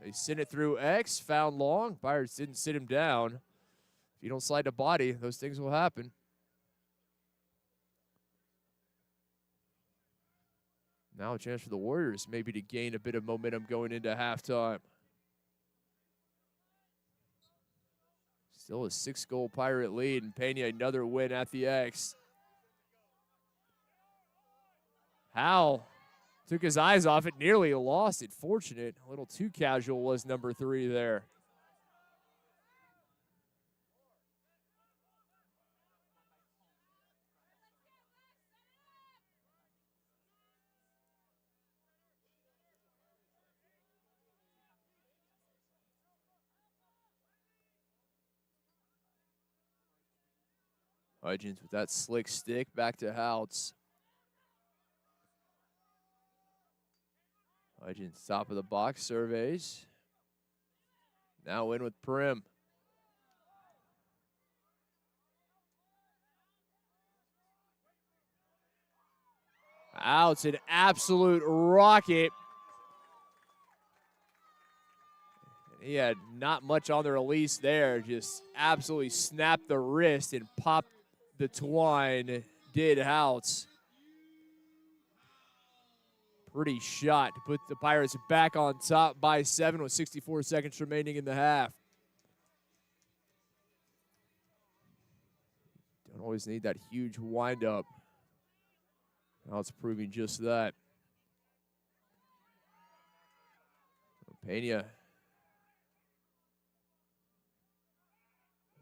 They sent it through X, found Long. Pirates didn't sit him down. If you don't slide the body, those things will happen. Now a chance for the Warriors maybe to gain a bit of momentum going into halftime. Still a 6-goal Pirate lead, and Pena another win at the X. Howell took his eyes off it, nearly lost it. Fortunate, a little too casual was number 3 there. Hudgens with that slick stick, back to Houts. Hudgens, top of the box, surveys. Now in with Prim. Houts, an absolute rocket. He had not much on the release there, just absolutely snapped the wrist and popped the twine, did Houts. Pretty shot to put the Pirates back on top by 7 with 64 seconds remaining in the half. Don't always need that huge windup. Houts proving just that. Pena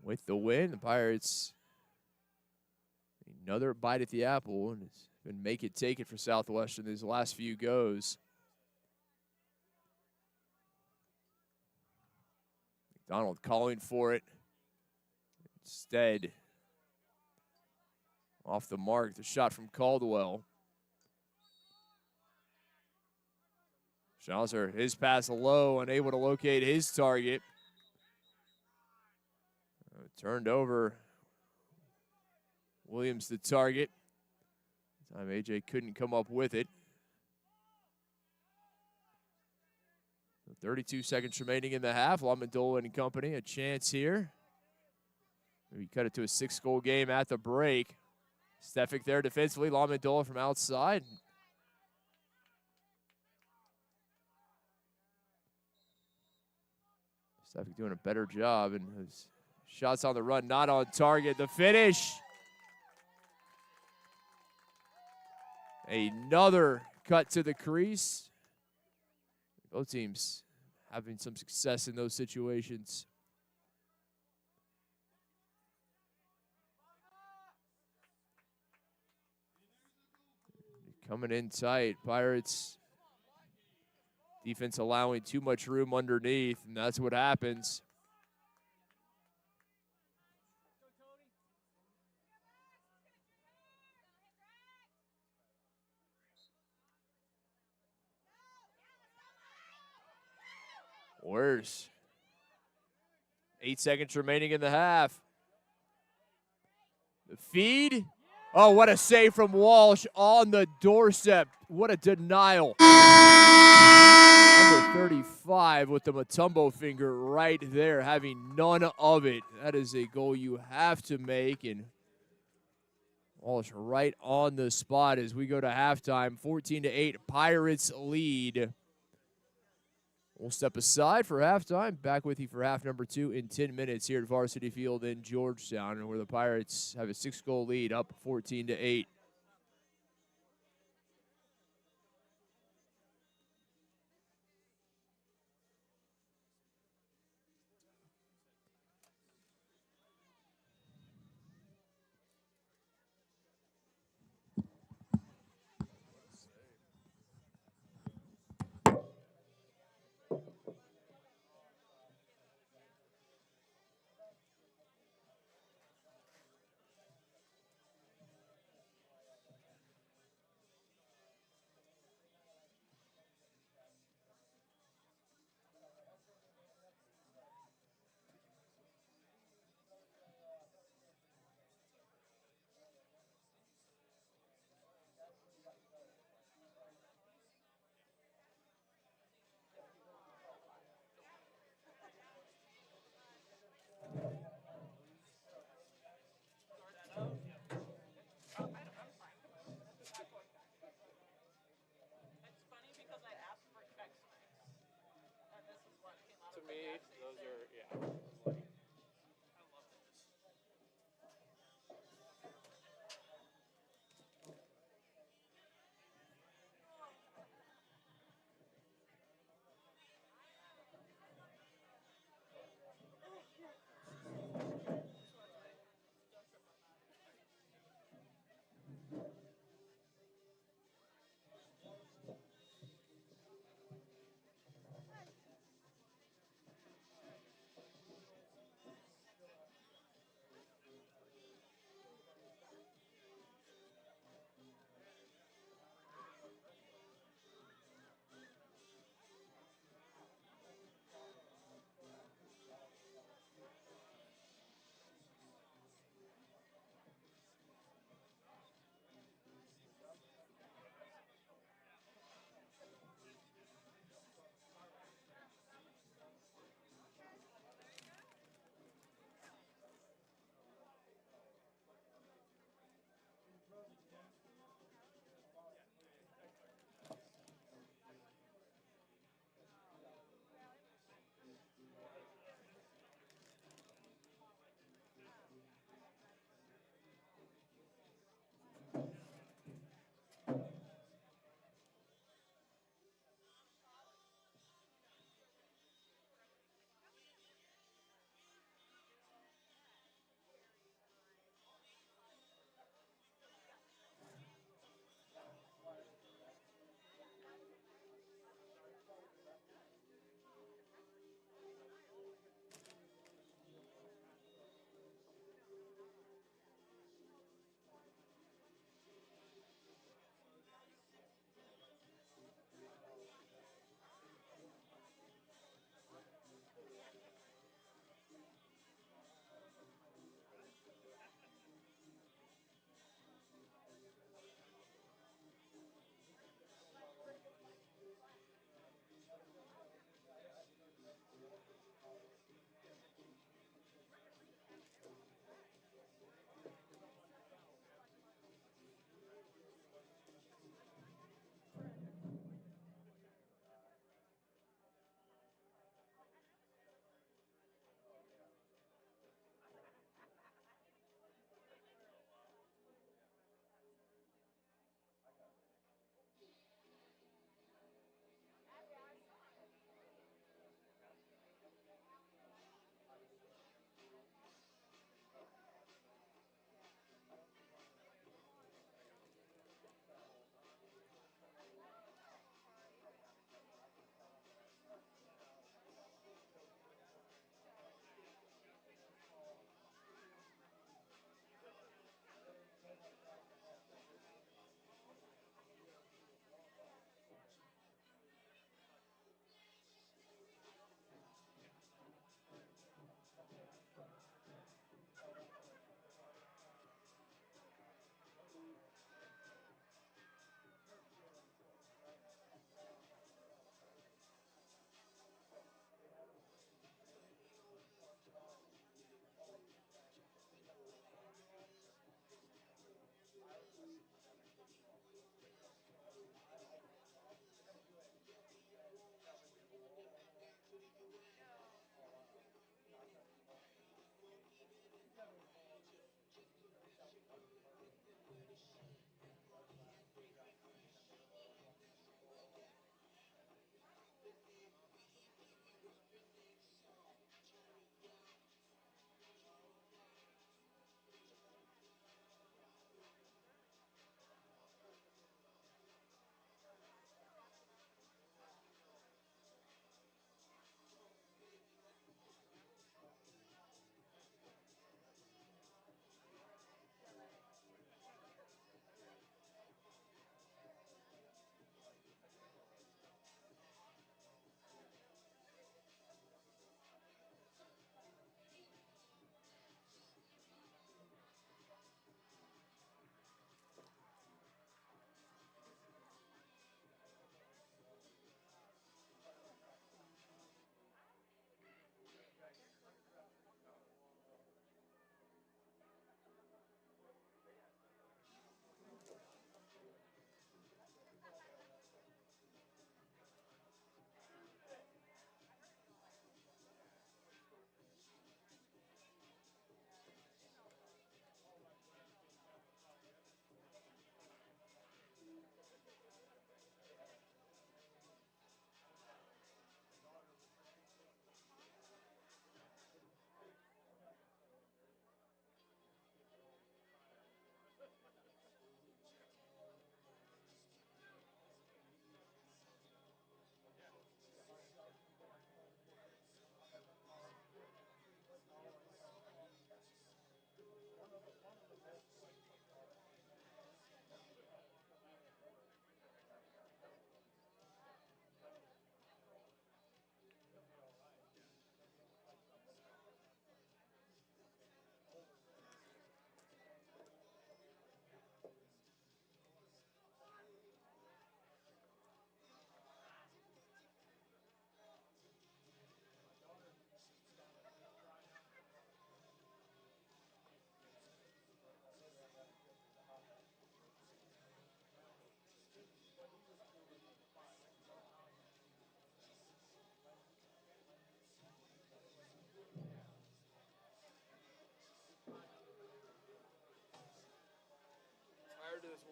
with the win. The Pirates another bite at the apple, and it's been make it take it for Southwestern these last few goes. McDonald calling for it. Instead, off the mark, the shot from Caldwell. Schnauzer, his pass low, unable to locate his target. Turned over. Williams the target. Time AJ couldn't come up with it. 32 seconds remaining in the half. Amendola and company, a chance here. Maybe cut it to a 6-goal game at the break. Stefik there defensively. Amendola from outside. Stefik doing a better job, and his shots on the run not on target. The finish. Another cut to the crease. Both teams having some success in those situations. Coming in tight. Pirates defense allowing too much room underneath, and that's what happens. Worse. 8 seconds remaining in the half. The feed. Oh, what a save from Walsh on the doorstep. What a denial. Number 35 with the Mutombo finger right there, having none of it. That is a goal you have to make, and Walsh right on the spot as we go to halftime. 14-8, Pirates lead. We'll step aside for halftime. Back with you for half number 2 in 10 minutes here at Varsity Field in Georgetown, where the Pirates have a 6-goal lead, up 14-8.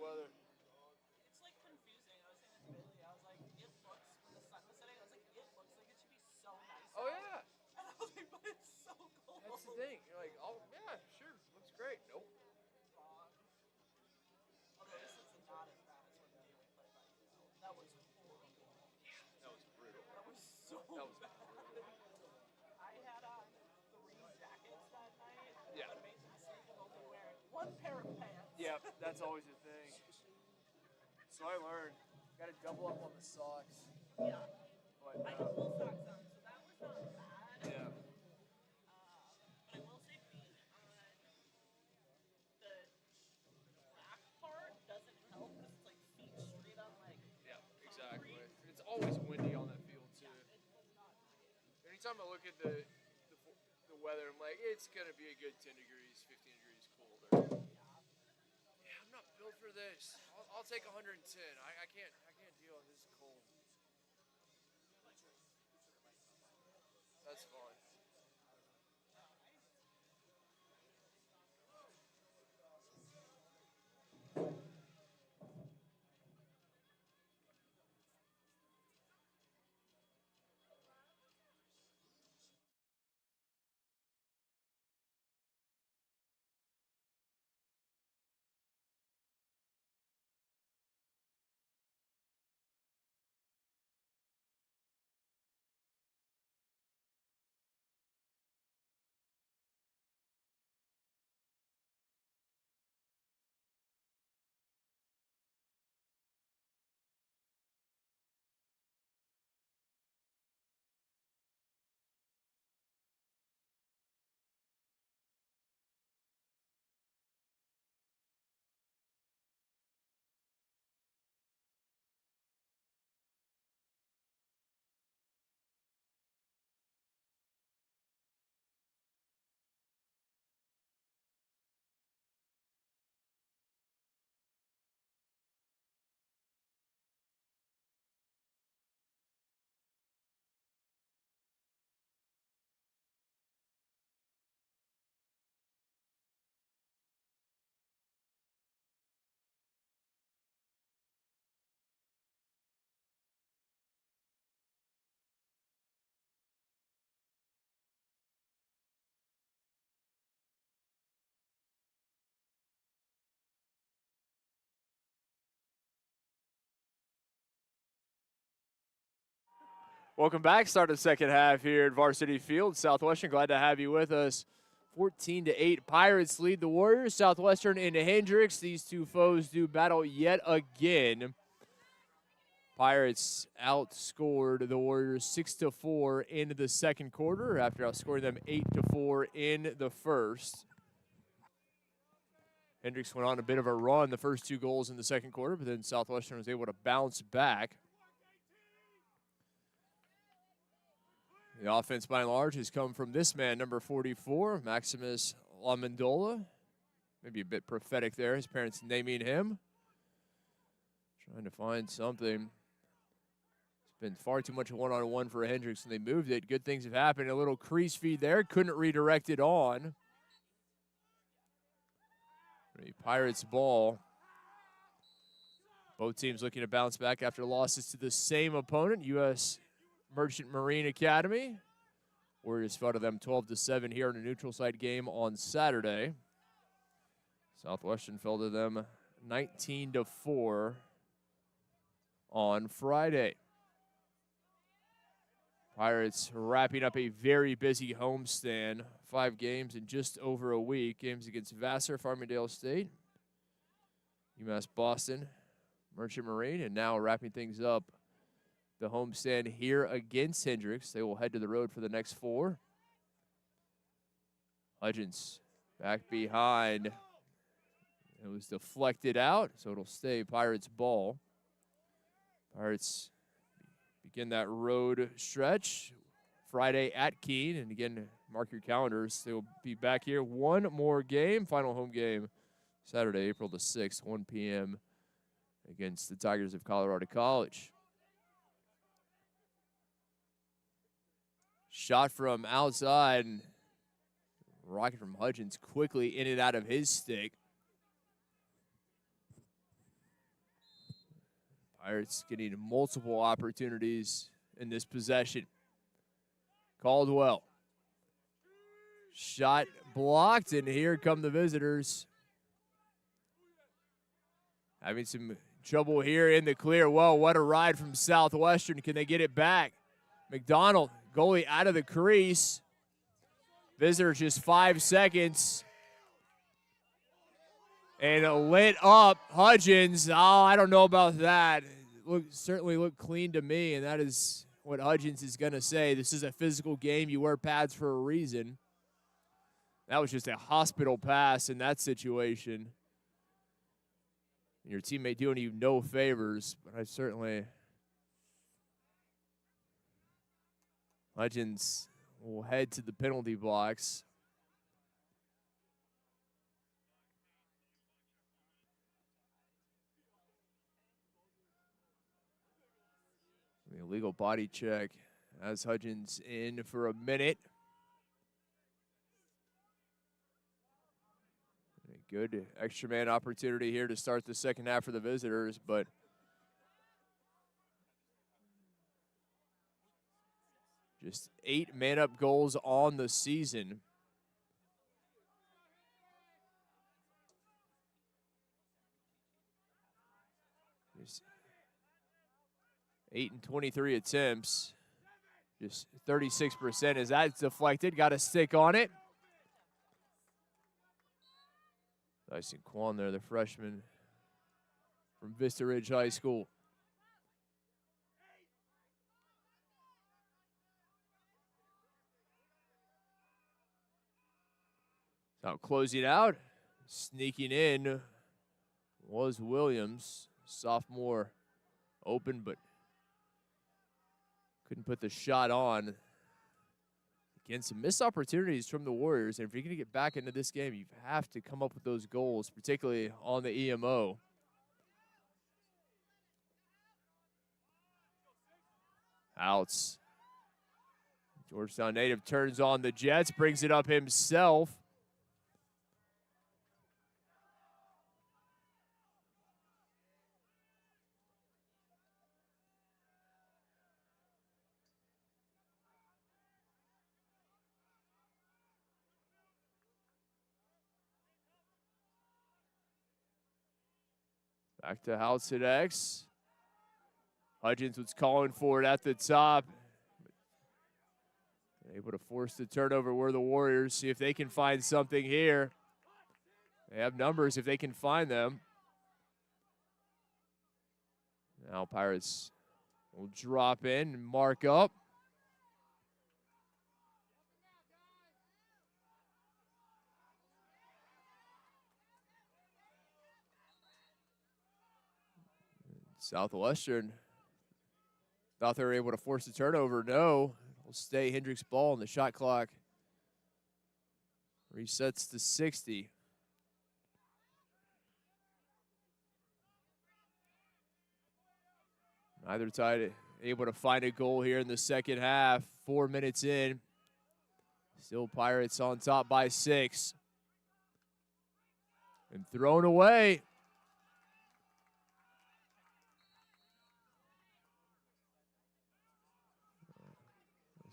weather? It's like confusing. I was saying to Bailey, I was like, it looks when the sun was setting. I was like, it looks like it should be so nice. Oh out. yeah. And I was like, but it's so cold. That's the thing. You're like, oh yeah, sure, looks great. Nope. Wrong. Although this is not as bad as when Bailey played by you. That was horrible. That was brutal. That was so That was bad. brutal. I had on 3 jackets that night. Yeah. But made the mistake of only wearing 1 pair of pants. Yep, that's always the thing. So I learned, got to double up on the socks. Yeah. But I had wool socks on, so that was not bad. yeah. But I will say being on the track part doesn't help because it's like feet straight on like Yeah, exactly. It's always windy on that field too. it was not nice. Anytime I look at the weather, I'm like, it's gonna be a good 10 degrees, 15 degrees colder. Yeah, I'm not built for this. I'll take 110. I can't deal with this cold. That's fine. Welcome back. Start of the second half here at Varsity Field. Southwestern, glad to have you with us. 14-8, Pirates lead the Warriors. Southwestern and Hendrix. These two foes do battle yet again. Pirates outscored the Warriors 6-4 in the second quarter after outscoring them 8-4 in the first. Hendrix went on a bit of a run, the first 2 goals in the second quarter, but then Southwestern was able to bounce back. The offense, by and large, has come from this man, number 44, Maximus Lamandola. Maybe a bit prophetic there, his parents naming him. Trying to find something. It's been far too much one-on-one for Hendrix, and they moved it. Good things have happened. A little crease feed there. Couldn't redirect it on. A Pirates ball. Both teams looking to bounce back after losses to the same opponent, U.S. Merchant Marine Academy. Warriors fell to them 12-7 here in a neutral site game on Saturday. Southwestern fell to them 19-4 on Friday. Pirates wrapping up a very busy homestand. 5 games in just over a week. Games against Vassar, Farmingdale State, UMass Boston, Merchant Marine, and now wrapping things up the homestand here against Hendrix. They will head to the road for the next 4. Hudgens back behind. It was deflected out, so it'll stay Pirates ball. Pirates begin that road stretch Friday at Keene. And again, mark your calendars. They will be back here. 1 more game, final home game, Saturday, April the 6th, 1 p.m. against the Tigers of Colorado College. Shot from outside, and rocket from Hudgens quickly in and out of his stick. Pirates getting multiple opportunities in this possession. Caldwell. Shot blocked, and here come the visitors. Having some trouble here in the clear. Whoa, what a ride from Southwestern. Can they get it back? McDonald, goalie out of the crease. Visitors just 5 seconds. And lit up Hudgens. Oh, I don't know about that. Certainly looked clean to me, and that is what Hudgens is going to say. This is a physical game. You wear pads for a reason. That was just a hospital pass in that situation. Your teammate doing you no favors, but I certainly... Hudgens will head to the penalty box. The illegal body check has Hudgens in for a minute. A good extra man opportunity here to start the second half for the visitors, but just 8 man-up goals on the season. Just 8 and 23 attempts. Just 36% as that's deflected. Got a stick on it. Dyson Kwan there, the freshman from Vista Ridge High School. Now closing out, sneaking in was Williams, sophomore, open but couldn't put the shot on. Again, some missed opportunities from the Warriors, and if you're going to get back into this game, you have to come up with those goals, particularly on the EMO. Outs. Georgetown native turns on the Jets, brings it up himself. Back to House at X. Hudgens was calling for it at the top. Able to force the turnover were the Warriors. See if they can find something here. They have numbers if they can find them. Now Pirates will drop in and mark up. Southwestern thought they were able to force the turnover. No, will stay Hendrix ball, and the shot clock resets to 60. Neither side able to find a goal here in the second half. 4 minutes in. Still Pirates on top by 6. And thrown away.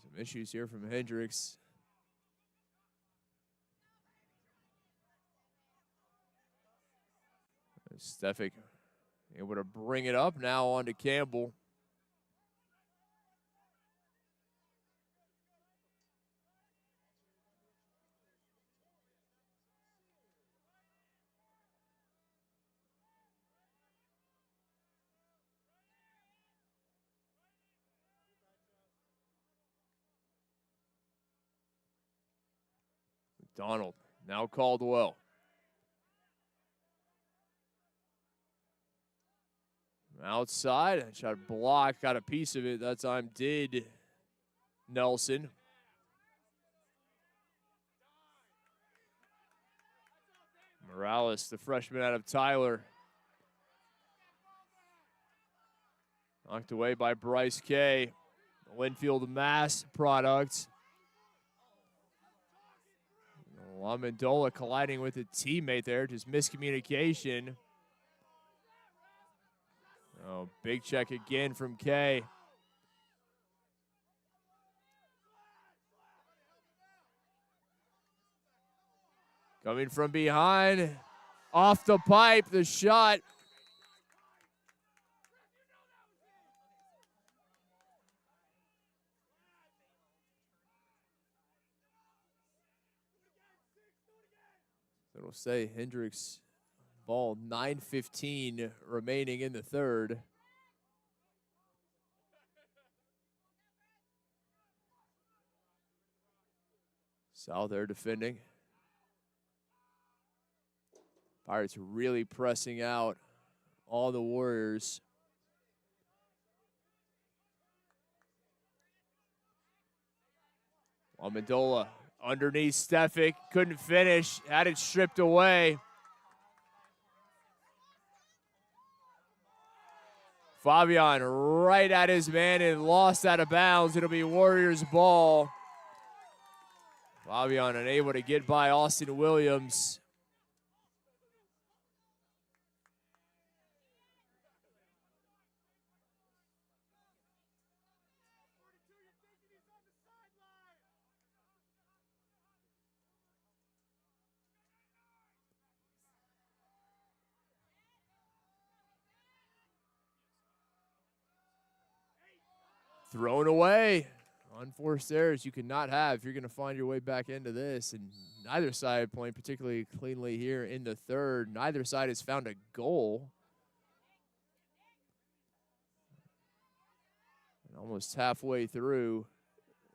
Some issues here from Hendrix. Stefik able to bring it up now on to Campbell. McDonald, now Caldwell. Outside, shot blocked, got a piece of it. That time did Nelson. Morales, the freshman out of Tyler. Knocked away by Bryce Kay. Linfield Mass product. Amendola colliding with a teammate there. Just miscommunication. Oh, big check again from Kay. Coming from behind, off the pipe, the shot. So it'll say Hendrix ball, 9:15 remaining in the third. South there defending. Pirates really pressing out all the Warriors. Amendola underneath Stefik, couldn't finish, had it stripped away. Fabian right at his man and lost out of bounds. It'll be Warriors ball. Fabian unable to get by Austin Williams. Thrown away. Unforced errors you cannot have if you're going to find your way back into this. And neither side playing particularly cleanly here in the third. Neither side has found a goal. And almost halfway through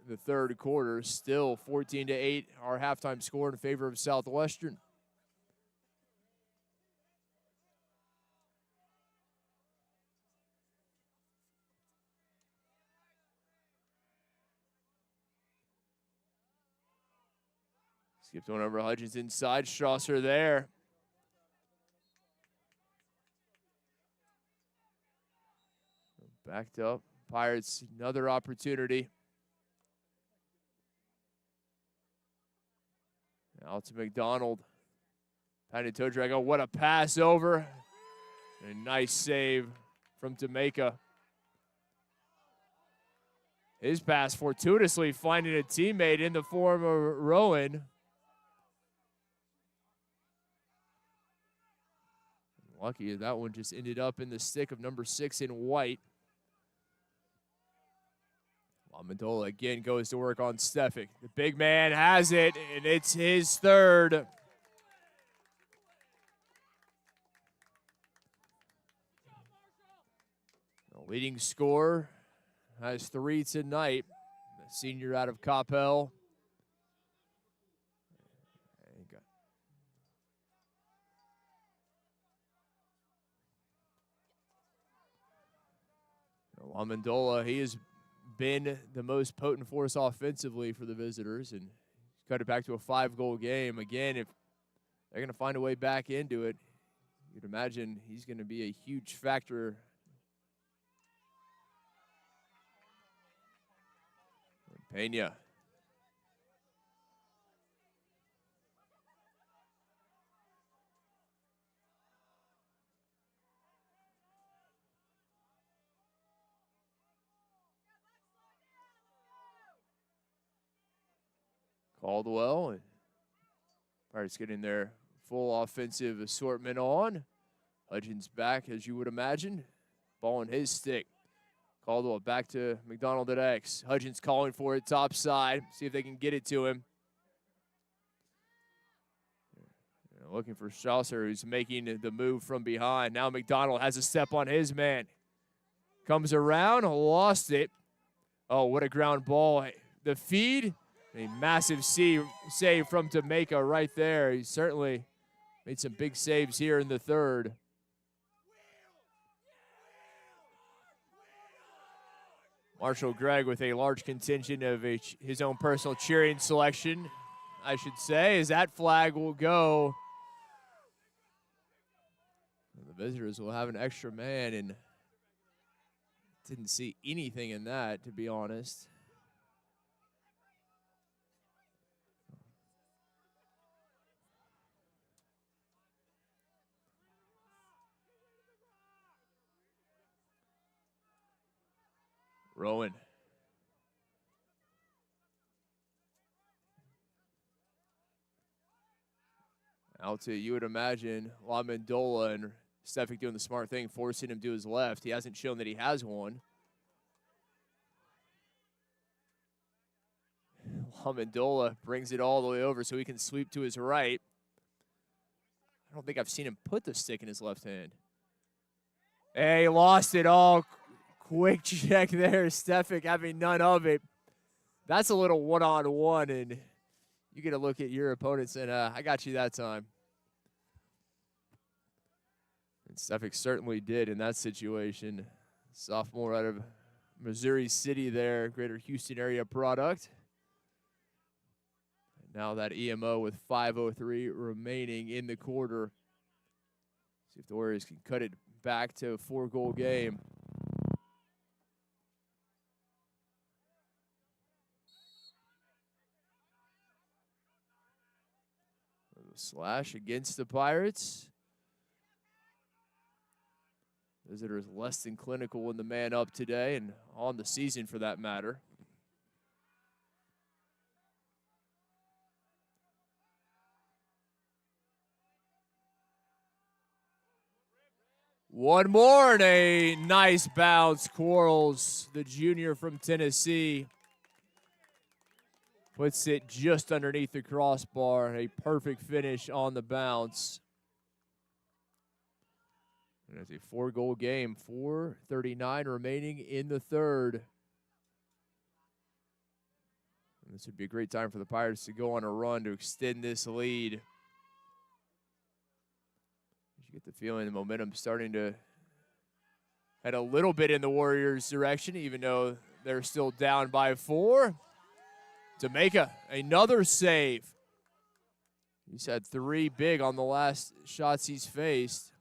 the third quarter, still 14-8, our halftime score in favor of Southwestern. Skipped one over Hudgens inside. Strasser there. Backed up. Pirates, another opportunity. Now to McDonald. Patty toe drag. Oh, what a pass over. A nice save from Jamaica. His pass fortuitously finding a teammate in the form of Rowan. Lucky that one just ended up in the stick of number 6 in white. Amendola again goes to work on Stefik. The big man has it, and it's his third. The leading scorer has 3 tonight. The senior out of Coppell. Amendola, he has been the most potent force offensively for the visitors and cut it back to a 5-goal game. Again, if they're going to find a way back into it, you'd imagine he's going to be a huge factor. Pena. Caldwell, and Pirates getting their full offensive assortment on. Hudgens back, as you would imagine. Ball in his stick. Caldwell back to McDonald at X. Hudgens calling for it top side. See if they can get it to him. Looking for Strasser, who's making the move from behind. Now McDonald has a step on his man. Comes around, lost it. Oh, what a ground ball. The feed. A massive save from Jamaica right there. He certainly made some big saves here in the third. Marshall Gregg with a large contingent of his own personal cheering selection, I should say, as that flag will go. The visitors will have an extra man, and didn't see anything in that, to be honest. Rowan. Out to, you would imagine, LaMendola, and Stefik doing the smart thing, forcing him to his left. He hasn't shown that he has one. LaMendola brings it all the way over so he can sweep to his right. I don't think I've seen him put the stick in his left hand. Hey, he lost it all. Quick check there. Stefik having none of it. That's a little one-on-one, and you get a look at your opponents, and I got you that time. And Stefik certainly did in that situation. Sophomore out of Missouri City there, Greater Houston area product. And now that EMO with 5:03 remaining in the quarter. See if the Warriors can cut it back to a 4-goal game. Slash against the Pirates. Visitors less than clinical in the man up today and on the season for that matter. One more and a nice bounce. Quarles, the junior from Tennessee, puts it just underneath the crossbar. A perfect finish on the bounce. And it's a 4-goal game. 4:39 remaining in the third. And this would be a great time for the Pirates to go on a run to extend this lead. You get the feeling the momentum starting to head a little bit in the Warriors' direction, even though they're still down by 4. Jamaica, another save. He's had 3 big on the last shots he's faced.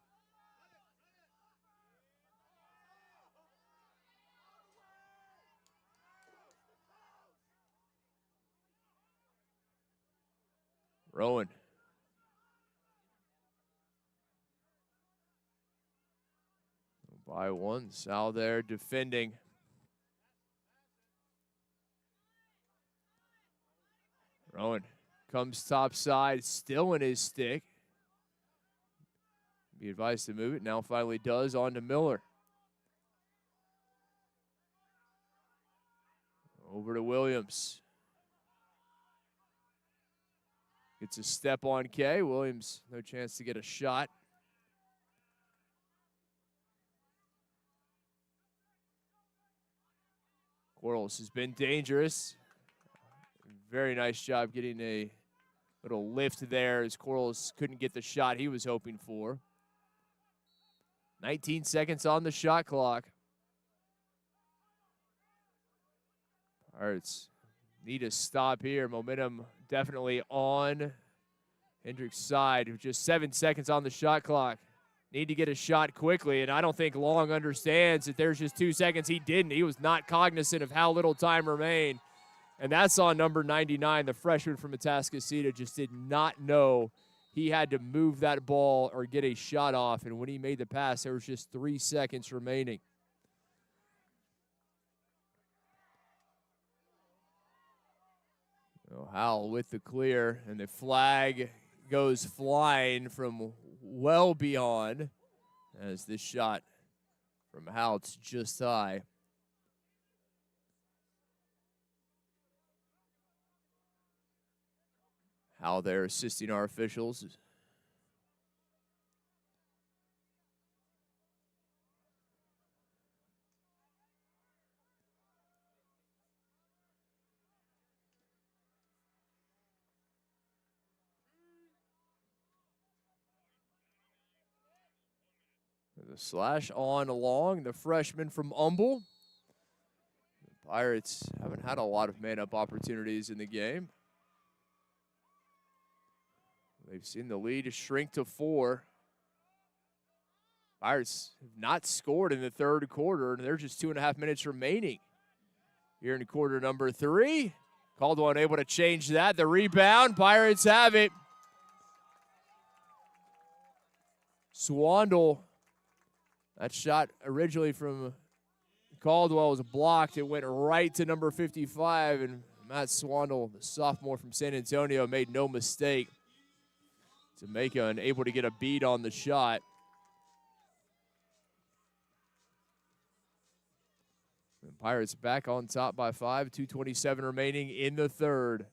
Rowan. By 1, Sal there defending. Rowan comes top side, still in his stick. Be advised to move it. Now finally does, on to Miller. Over to Williams. Gets a step on K. Williams, no chance to get a shot. Quarles has been dangerous. Very nice job getting a little lift there as Quarles couldn't get the shot he was hoping for. 19 seconds on the shot clock. Pirates need a stop here. Momentum definitely on Hendrix' side. Just 7 seconds on the shot clock. Need to get a shot quickly, and I don't think Long understands that there's just 2 seconds. He didn't. He was not cognizant of how little time remained. And that's on number 99, the freshman from Atascocita, just did not know he had to move that ball or get a shot off. And when he made the pass, there was just 3 seconds remaining. So Howell with the clear, and the flag goes flying from well beyond as this shot from Houts just high. How they're assisting our officials. The slash on along, the freshman from Humble. The Pirates haven't had a lot of man-up opportunities in the game. They've seen the lead shrink to 4. Pirates have not scored in the third quarter, and there's just 2.5 minutes remaining here in quarter number 3. Caldwell unable to change that. The rebound, Pirates have it. Swandle, that shot originally from Caldwell was blocked. It went right to number 55, and Matt Swandle, the sophomore from San Antonio, made no mistake. Jamaica unable to get a beat on the shot. And Pirates back on top by 5, 2:27 remaining in the third.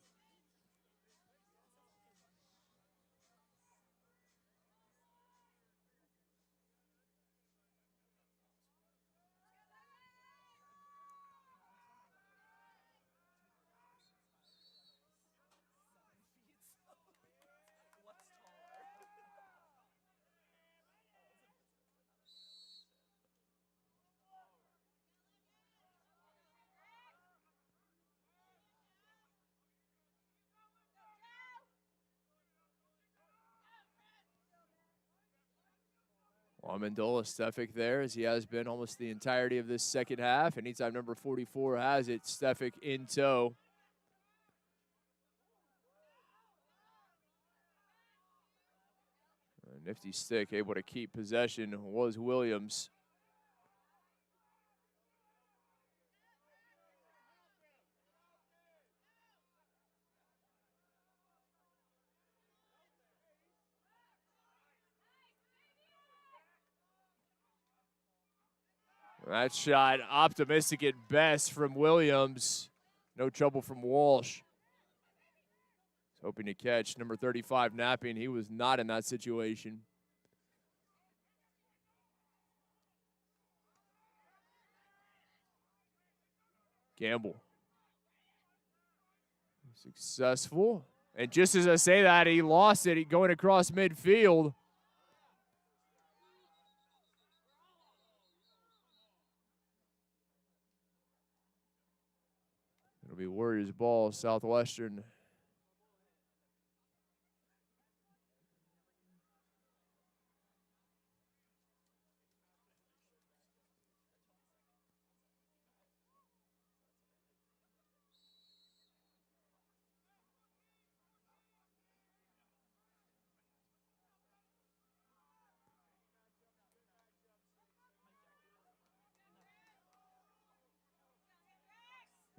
Amendola Stefik there, as he has been almost the entirety of this second half. Anytime number 44 has it, Stefik in tow. A nifty stick, able to keep possession, was Williams. That shot optimistic at best from Williams. No trouble from Walsh. He's hoping to catch number 35 napping. He was not in that situation. Gamble. Successful. And just as I say that, he lost it. He going across midfield. It'll be Warriors ball, Southwestern.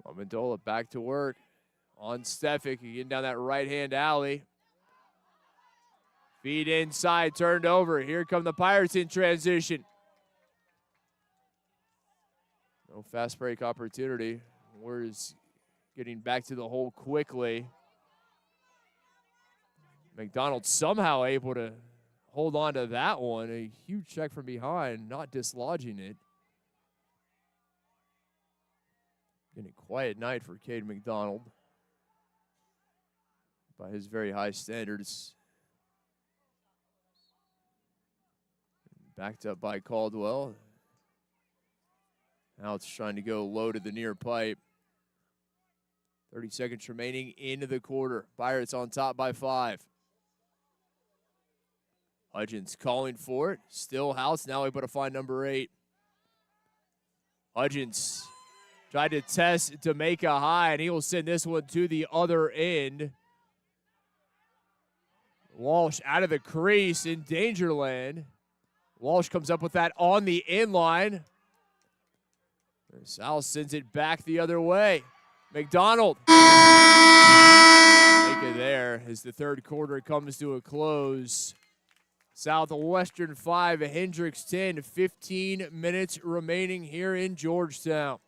Amendola back to work on Stefik, getting down that right-hand alley. Feed inside, turned over. Here come the Pirates in transition. No fast break opportunity. Warriors getting back to the hole quickly. McDonald somehow able to hold on to that one. A huge check from behind, not dislodging it. Been a quiet night for Cade McDonald by his very high standards. Backed up by Caldwell. Now it's trying to go low to the near pipe. 30 seconds remaining into the quarter. Pirates on top by 5. Hudgens calling for it. Still House now able to find number 8. Hudgens tried to test to make a high, and he will send this one to the other end. Walsh out of the crease in danger land. Walsh comes up with that on the inline. Sal sends it back the other way. McDonald. Make it there as the third quarter comes to a close. Southwestern 5, Hendrix 10, 15 minutes remaining here in Georgetown.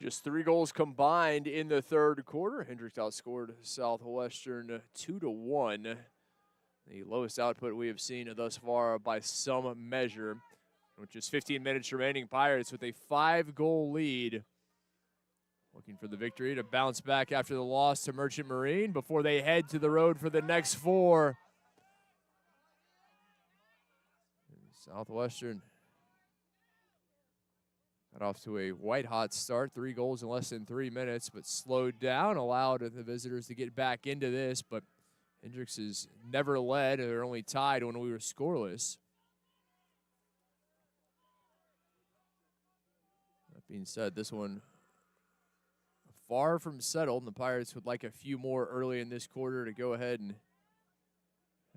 Just 3 goals combined in the third quarter. Hendrix outscored Southwestern 2-1. The lowest output we have seen thus far by some measure. With just 15 minutes remaining, Pirates with a 5-goal lead. Looking for the victory to bounce back after the loss to Merchant Marine before they head to the road for the next 4. Southwestern got off to a white-hot start, 3 goals in less than 3 minutes, but slowed down, allowed the visitors to get back into this. But Hendrix has never led. They're only tied when we were scoreless. That being said, this one far from settled, and the Pirates would like a few more early in this quarter to go ahead and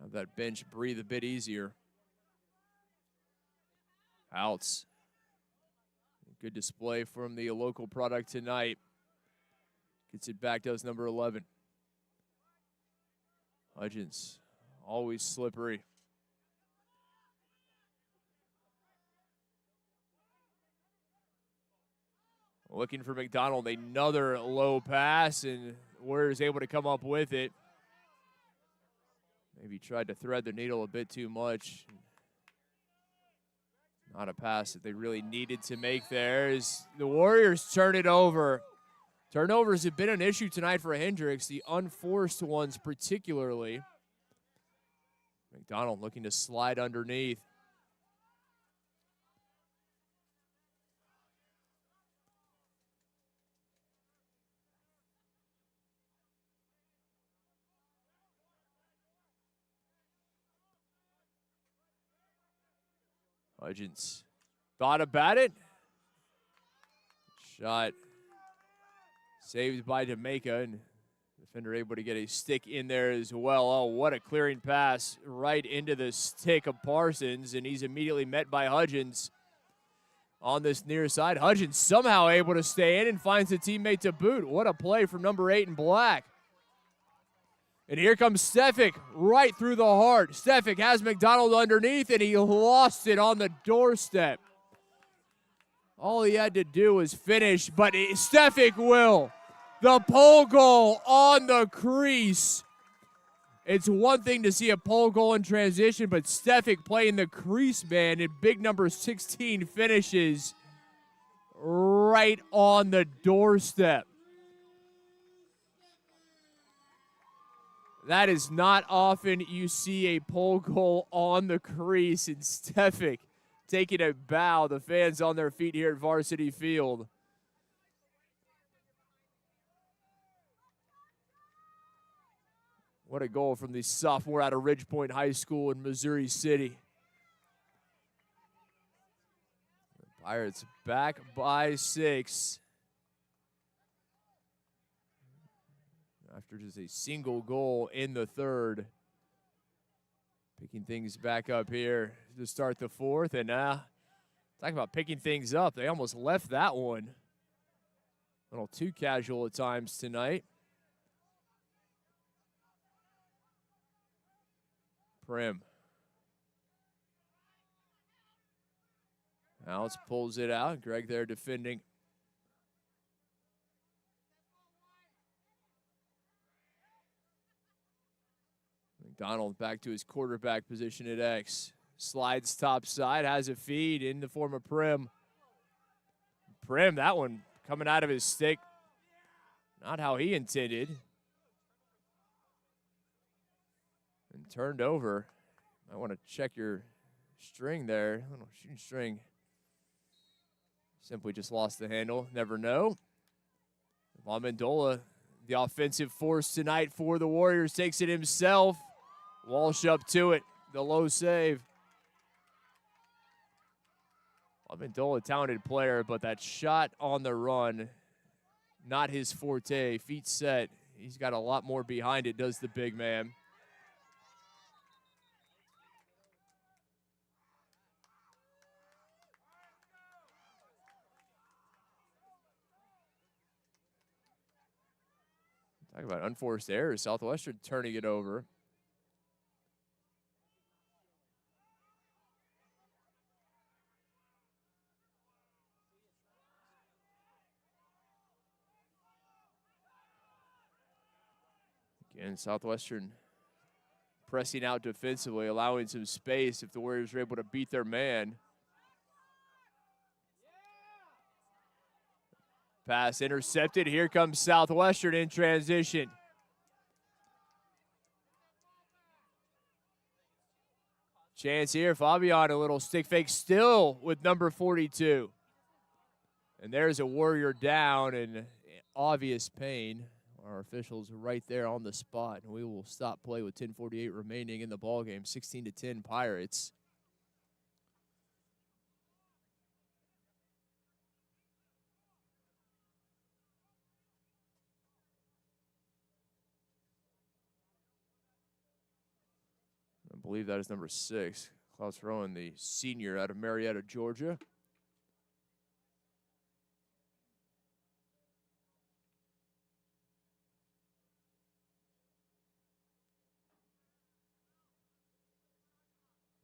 have that bench breathe a bit easier. Outs. Good display from the local product tonight. Gets it back, does number 11. Hudgens, always slippery. Looking for McDonald, another low pass, and Warriors able to come up with it. Maybe tried to thread the needle a bit too much. Not a pass that they really needed to make there as the Warriors turn it over. Turnovers have been an issue tonight for Hendrix, the unforced ones particularly. McDonald looking to slide underneath. Hudgens thought about it. Shot saved by Jamaica, and defender able to get a stick in there as well. Oh, what a clearing pass right into the stick of Parsons, and he's immediately met by Hudgens on this near side. Hudgens somehow able to stay in and finds a teammate to boot. What a play from number 8 in black. And here comes Stefik right through the heart. Stefik has McDonald underneath, and he lost it on the doorstep. All he had to do was finish, but Stefik will. The pole goal on the crease. It's one thing to see a pole goal in transition, but Stefik playing the crease man, and big number 16 finishes right on the doorstep. That is not often you see a pole goal on the crease, and Stefik taking a bow. The fans on their feet here at Varsity Field. What a goal from the sophomore out of Ridgepoint High School in Missouri City. The Pirates back by 6. After just a single goal in the third. Picking things back up here to start the fourth. And talk about picking things up. They almost left that one. A little too casual at times tonight. Prim. Alex pulls it out. Greg there defending. McDonald back to his quarterback position at X. Slides top side, has a feed in the form of Prim. Prim, that one coming out of his stick. Not how he intended. And turned over. I want to check your string there. I don't know, shooting string. Simply just lost the handle. Never know. Amendola, the offensive force tonight for the Warriors, takes it himself. Walsh up to it. The low save. Amendola, talented player, but that shot on the run, not his forte. Feet set. He's got a lot more behind it, does the big man. Talk about unforced errors. Southwestern turning it over. Again, Southwestern pressing out defensively, allowing some space if the Warriors are able to beat their man. Pass intercepted. Here comes Southwestern in transition. Chance here. Fabian, a little stick fake still with number 42. And there's a Warrior down in obvious pain. Our officials are right there on the spot, and we will stop play with 10:48 remaining in the ballgame. 16-10 Pirates. I believe that is number 6. Klaus Rowan, the senior out of Marietta, Georgia.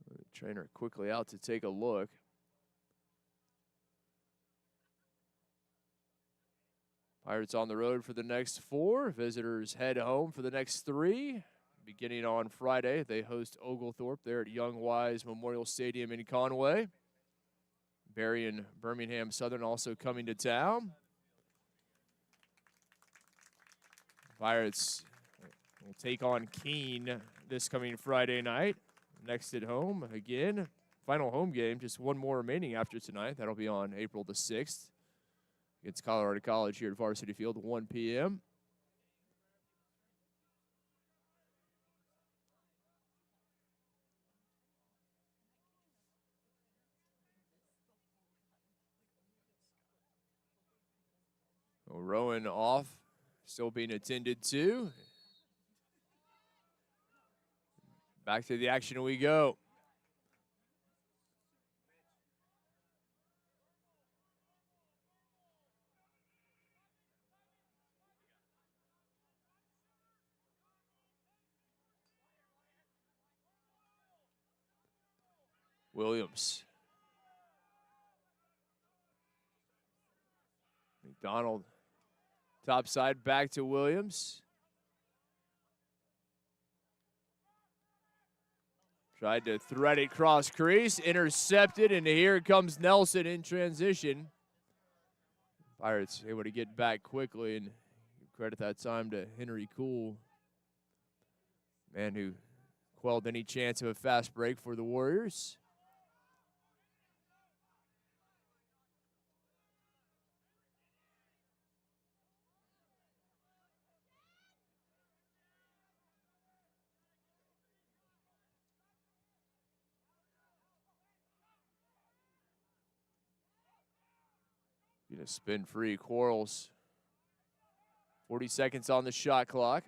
The trainer quickly out to take a look. Pirates on the road for the next 4. Visitors head home for the next 3. Beginning on Friday, they host Oglethorpe there at Young Wise Memorial Stadium in Conway. Barry and Birmingham Southern also coming to town. Pirates will take on Keene this coming Friday night. Next at home again. Final home game, just one more remaining after tonight. That'll be on April the 6th against Colorado College here at Varsity Field at 1 p.m. Rowan off, still being attended to. Back to the action we go. Williams. McDonald. Top side back to Williams. Tried to thread it cross crease, intercepted, and here comes Nelson in transition. Pirates able to get back quickly, and credit that time to Henry Cool, man who quelled any chance of a fast break for the Warriors. Gonna spin free, Quarles. 40 seconds on the shot clock.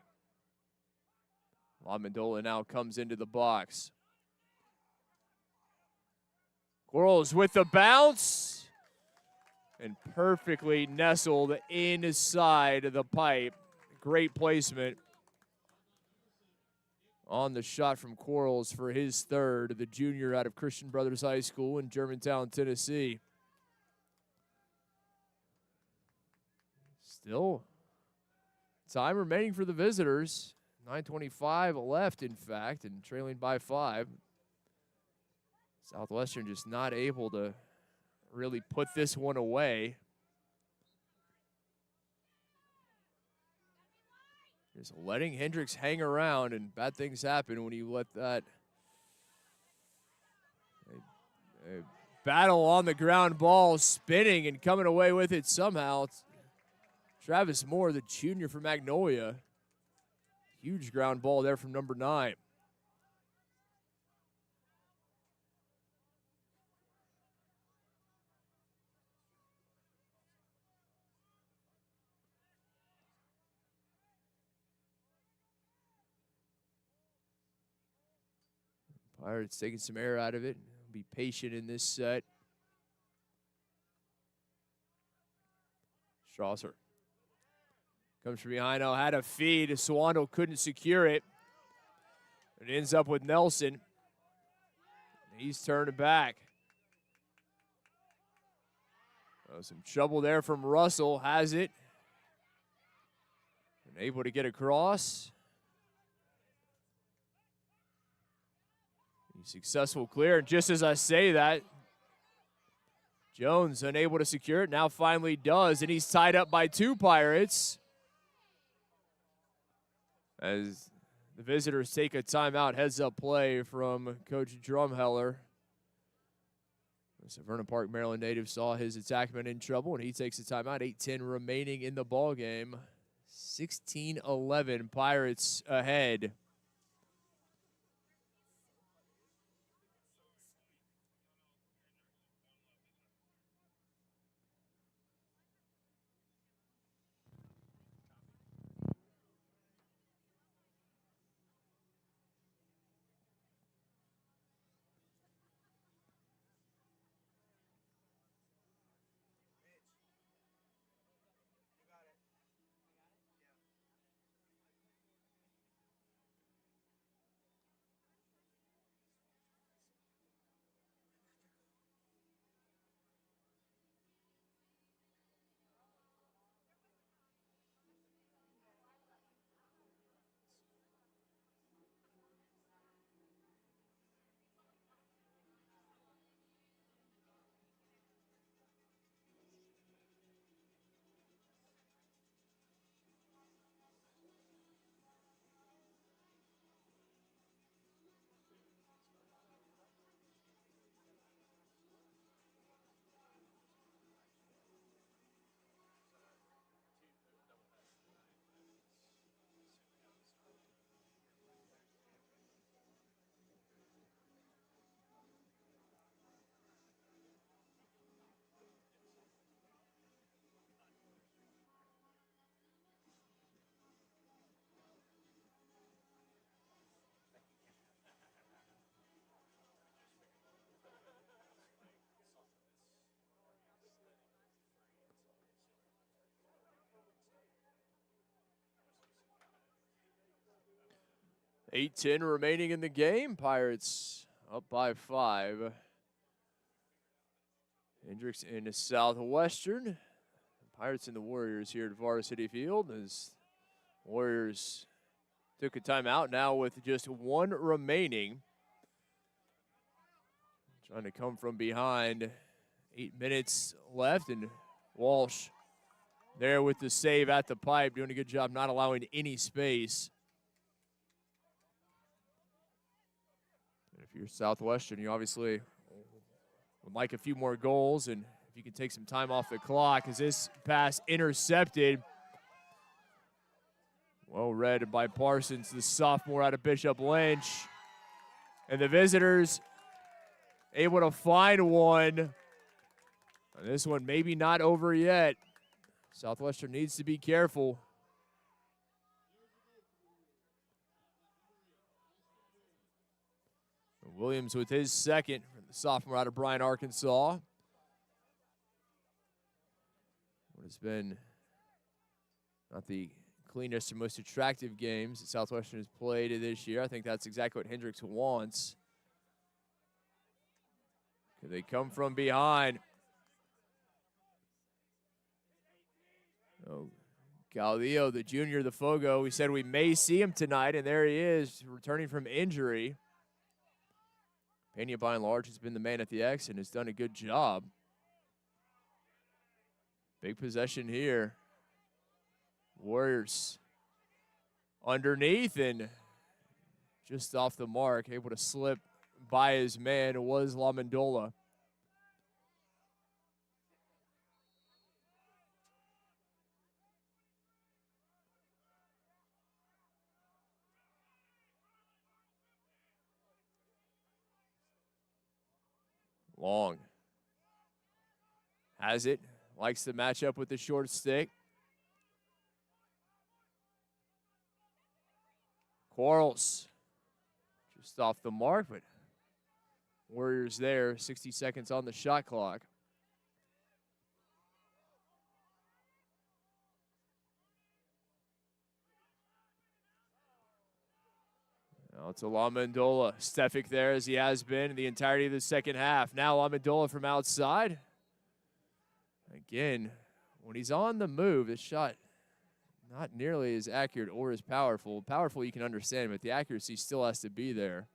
LaMendola now comes into the box. Quarles with the bounce. And perfectly nestled inside the pipe. Great placement on the shot from Quarles for his third, the junior out of Christian Brothers High School in Germantown, Tennessee. Still time remaining for the visitors. 9:25 left, in fact, and trailing by 5. Southwestern just not able to really put this one away. Just letting Hendrix hang around, and bad things happen when you let that a battle on the ground ball spinning and coming away with it somehow. It's Travis Moore, the junior from Magnolia. Huge ground ball there from number 9. Pirates taking some air out of it. Be patient in this set. Strasser comes from behind. Oh, had a feed. Swando couldn't secure it. It ends up with Nelson. He's turned back. Oh, some trouble there from Russell. Has it. And able to get across. Successful clear, and just as I say that, Jones unable to secure it, now finally does, and he's tied up by 2 Pirates. As the visitors take a timeout, heads-up play from Coach Drumheller. The Vernon Park, Maryland native saw his attackman in trouble, and he takes a timeout. 8:10 remaining in the ball game. 16-11, Pirates ahead. $8:10 remaining in the game. Pirates up by 5. Hendrix in Southwestern. Pirates and the Warriors here at Varsity Field as Warriors took a timeout now with just 1 remaining. Trying to come from behind. 8 minutes left, and Walsh there with the save at the pipe, doing a good job not allowing any space. And if you're Southwestern, you obviously would like a few more goals, and if you can take some time off the clock, as this pass intercepted. Well read by Parsons, the sophomore out of Bishop Lynch. And the visitors able to find one. And this one maybe not over yet. Southwestern needs to be careful. Williams with his second, the sophomore out of Bryan, Arkansas. What has been not the cleanest or most attractive games that Southwestern has played this year. I think that's exactly what Hendrix wants. Could they come from behind? Oh, Galdillo, the junior, the Fogo. We said we may see him tonight, and there he is, returning from injury. Pena, by and large, has been the man at the X and has done a good job. Big possession here. Warriors underneath and just off the mark, able to slip by his man. It was LaMendola. Long has it, likes to match up with the short stick. Quarles just off the mark, but Warriors there, 60 seconds on the shot clock. Now it's a LaMendola. Stefik there as he has been in the entirety of the second half. Now LaMendola from outside. Again, when he's on the move, the shot not nearly as accurate or as powerful. Powerful you can understand, but the accuracy still has to be there.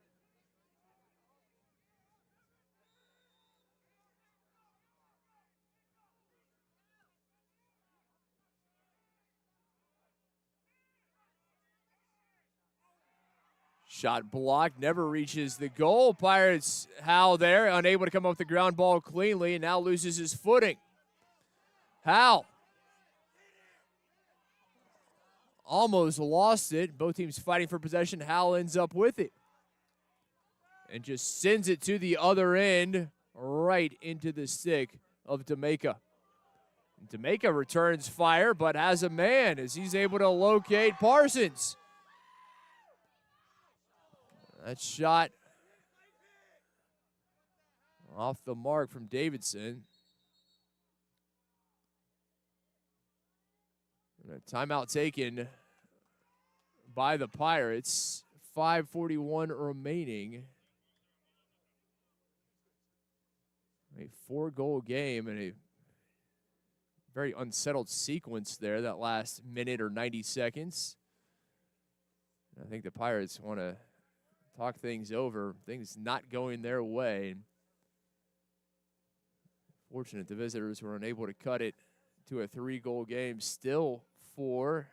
Shot blocked, never reaches the goal. Pirates, Hal there, unable to come up with the ground ball cleanly, and now loses his footing. Hal almost lost it. Both teams fighting for possession. Hal ends up with it and just sends it to the other end, right into the stick of Jamaica. Jamaica returns fire, but has a man as he's able to locate Parsons. That shot off the mark from Davidson. And a timeout taken by the Pirates. 5:41 remaining. A 4-goal game and a very unsettled sequence there that last minute or 90 seconds. I think the Pirates want to talk things over. Things not going their way. Fortunate the visitors were unable to cut it to a 3-goal game. Still 4.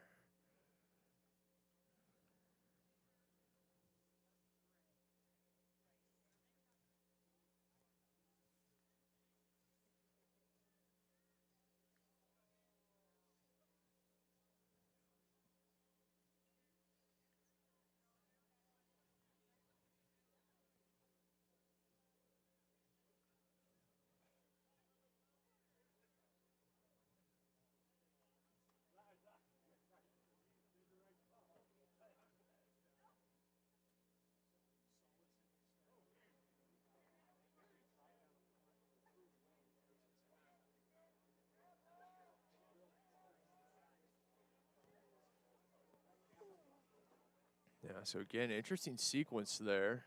Yeah, so again, interesting sequence there.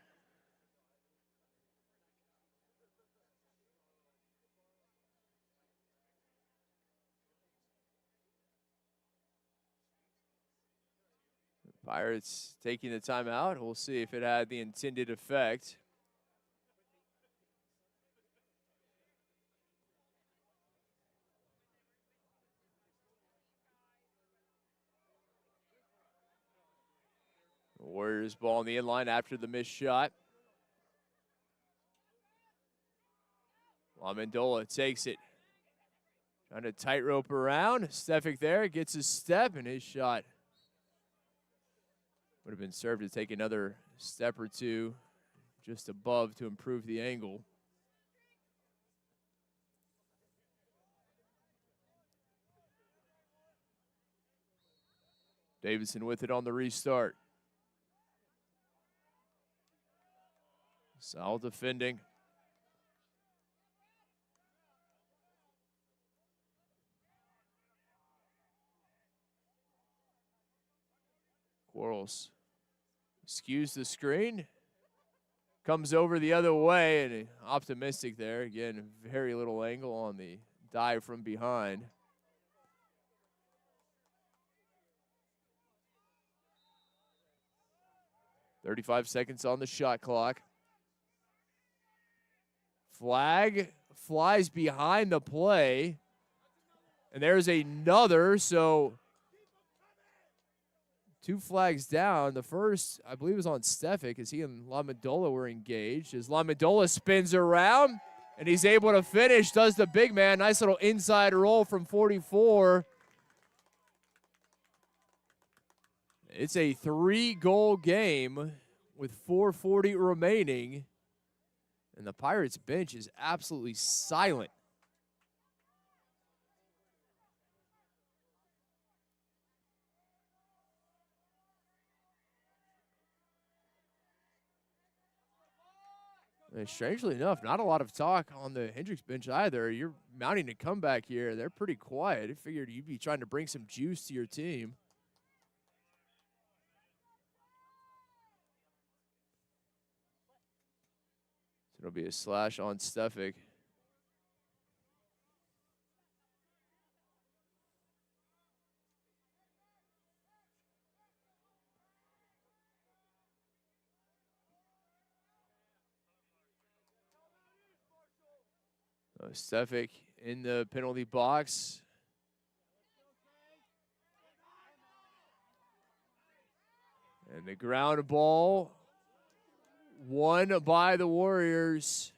Pirates taking the timeout. We'll see if it had the intended effect. Warriors ball on the inline after the missed shot. Amendola takes it. Trying to tightrope around. Stefic there gets his step, and his shot would have been served to take another step or two just above to improve the angle. Davidson with it on the restart. Solid defending. Quarles skews the screen. Comes over the other way, and optimistic there. Again, very little angle on the dive from behind. .35 seconds on the shot clock. Flag flies behind the play. And there's another, so 2 flags down. The first, I believe, was on Stefic as he and Amendola were engaged. As Amendola spins around, and he's able to finish, does the big man. Nice little inside roll from 44. It's a 3-goal game with 4:40 remaining. And the Pirates bench is absolutely silent. And strangely enough, not a lot of talk on the Hendrix bench either. You're mounting a comeback here. They're pretty quiet. I figured you'd be trying to bring some juice to your team. It'll be a slash on Stefic. Stefic in the penalty box. And the ground ball Won by the Warriors.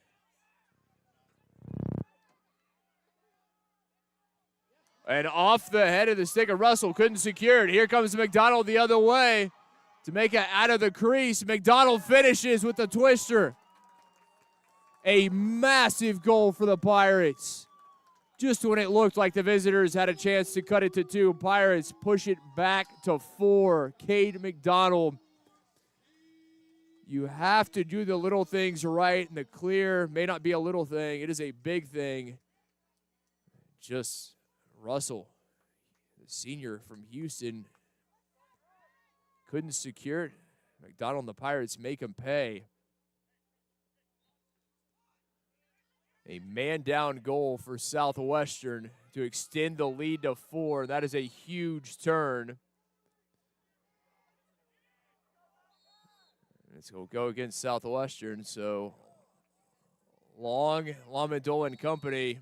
And off the head of the stick of Russell, couldn't secure it. Here comes McDonald the other way to make it out of the crease. McDonald finishes with the twister. A massive goal for the Pirates. Just when it looked like the visitors had a chance to cut it to 2, Pirates push it back to 4. Cade McDonald. You have to do the little things right, and the clear may not be a little thing. It is a big thing. Just Russell, the senior from Houston, couldn't secure it. McDonald and the Pirates make him pay. A man-down goal for Southwestern to extend the lead to 4. That is a huge turn. It's going to go against Southwestern, so Long, Lamadol and company.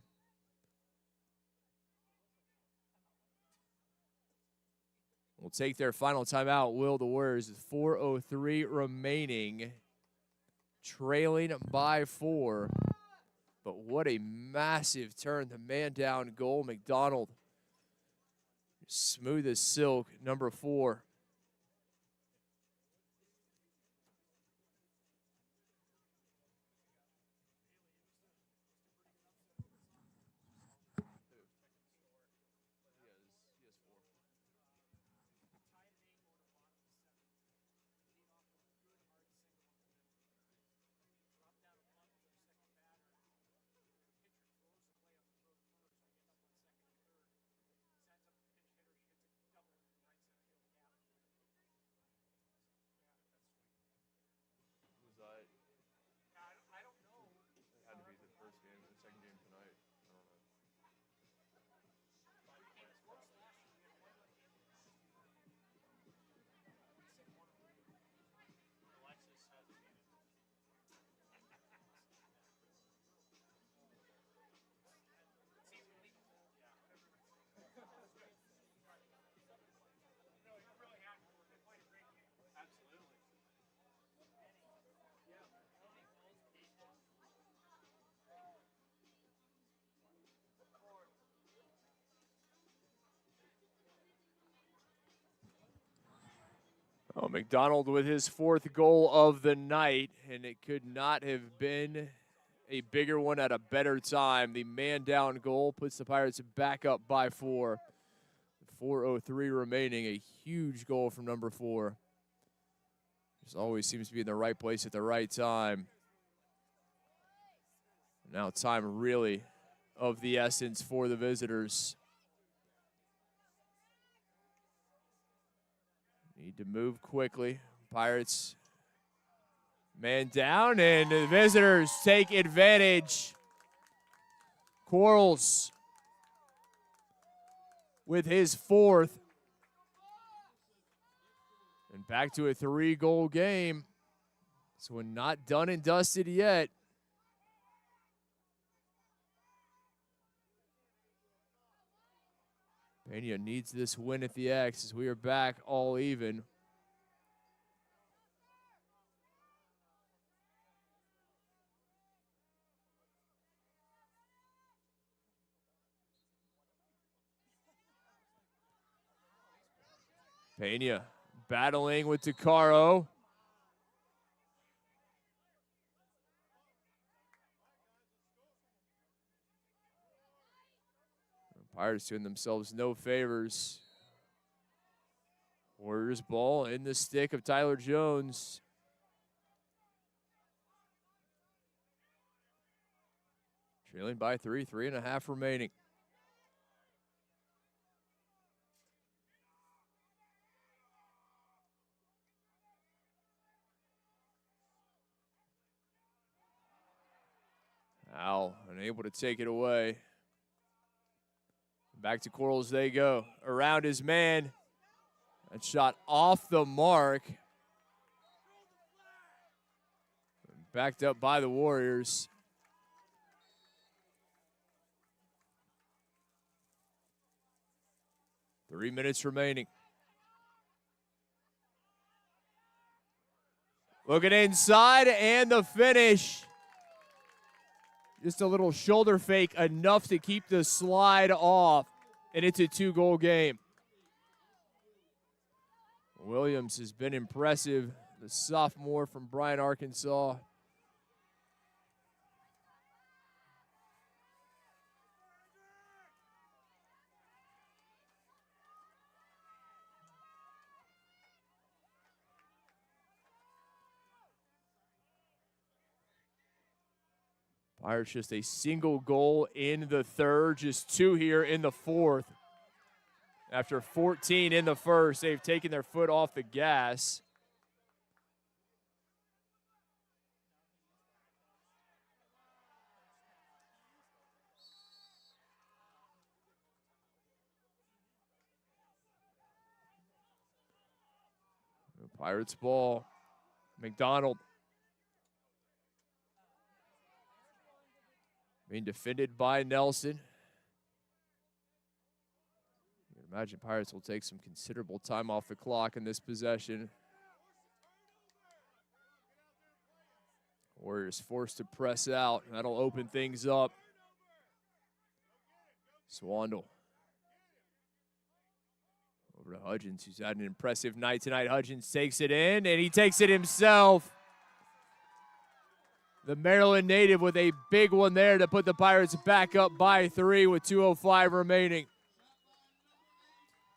Will take their final timeout. Will the Warriors with 4:03 remaining, trailing by 4. But what a massive turn. The man down goal. McDonald, smooth as silk, number 4. Oh, McDonald with his 4th goal of the night, and it could not have been a bigger one at a better time. The man-down goal puts the Pirates back up by 4. 4:03 remaining, a huge goal from number 4. Just always seems to be in the right place at the right time. Now time really of the essence for the visitors. Need to move quickly. Pirates man down, and the visitors take advantage. Quarles with his 4th. And back to a 3-goal game. So we're not done and dusted yet. Pena needs this win at the X as we are back all even. Pena battling with DeCaro. Pirates doing themselves no favors. Warriors ball in the stick of Tyler Jones. Trailing by 3, 3.5 remaining. Al unable to take it away. Back to Quarles they go. Around his man. That shot off the mark. Backed up by the Warriors. Three minutes remaining. Looking inside, and the finish. Just a little shoulder fake, enough to keep the slide off, and it's a 2-goal game. Williams has been impressive, the sophomore from Bryan, Arkansas. Pirates just a single goal in the third, just 2 here in the fourth. After 14 in the first, they've taken their foot off the gas. Pirates ball. McDonald. Being defended by Nelson. You can imagine Pirates will take some considerable time off the clock in this possession. Warriors forced to press out. That'll open things up. Swandle. Over to Hudgens, who's had an impressive night tonight. Hudgens takes it in, and he takes it himself. The Maryland native with a big one there to put the Pirates back up by 3 with 2:05 remaining.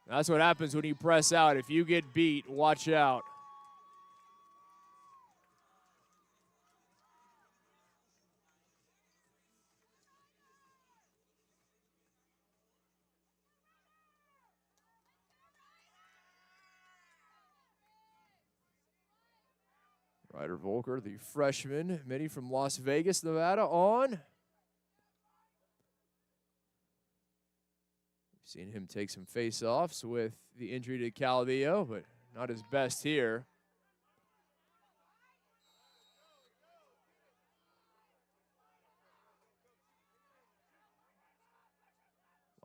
That's what happens when you press out. If you get beat, watch out. Ryder Volker, the freshman, mini from Las Vegas, Nevada, on. We've seen him take some face-offs with the injury to Calvillo, but not his best here.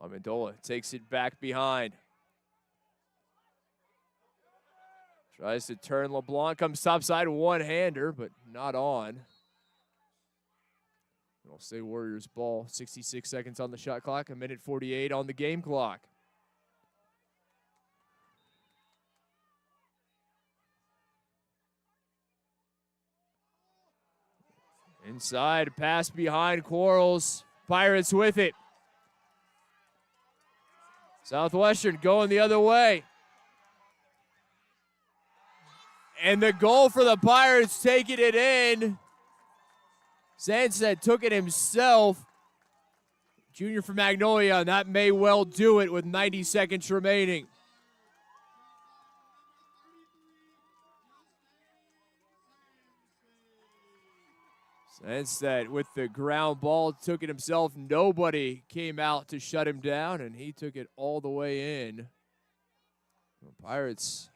Amendola takes it back behind. Tries to turn LeBlanc, comes topside, one-hander, but not on. It'll stay Warriors ball. 66 seconds on the shot clock, 1:48 on the game clock. Inside, pass behind Quarles. Pirates with it. Southwestern going the other way. And the goal for the Pirates, taking it in. Sandstead took it himself. Junior from Magnolia, and that may well do it with 90 seconds remaining. Sandstead with the ground ball, took it himself. Nobody came out to shut him down, and he took it all the way in. The Pirates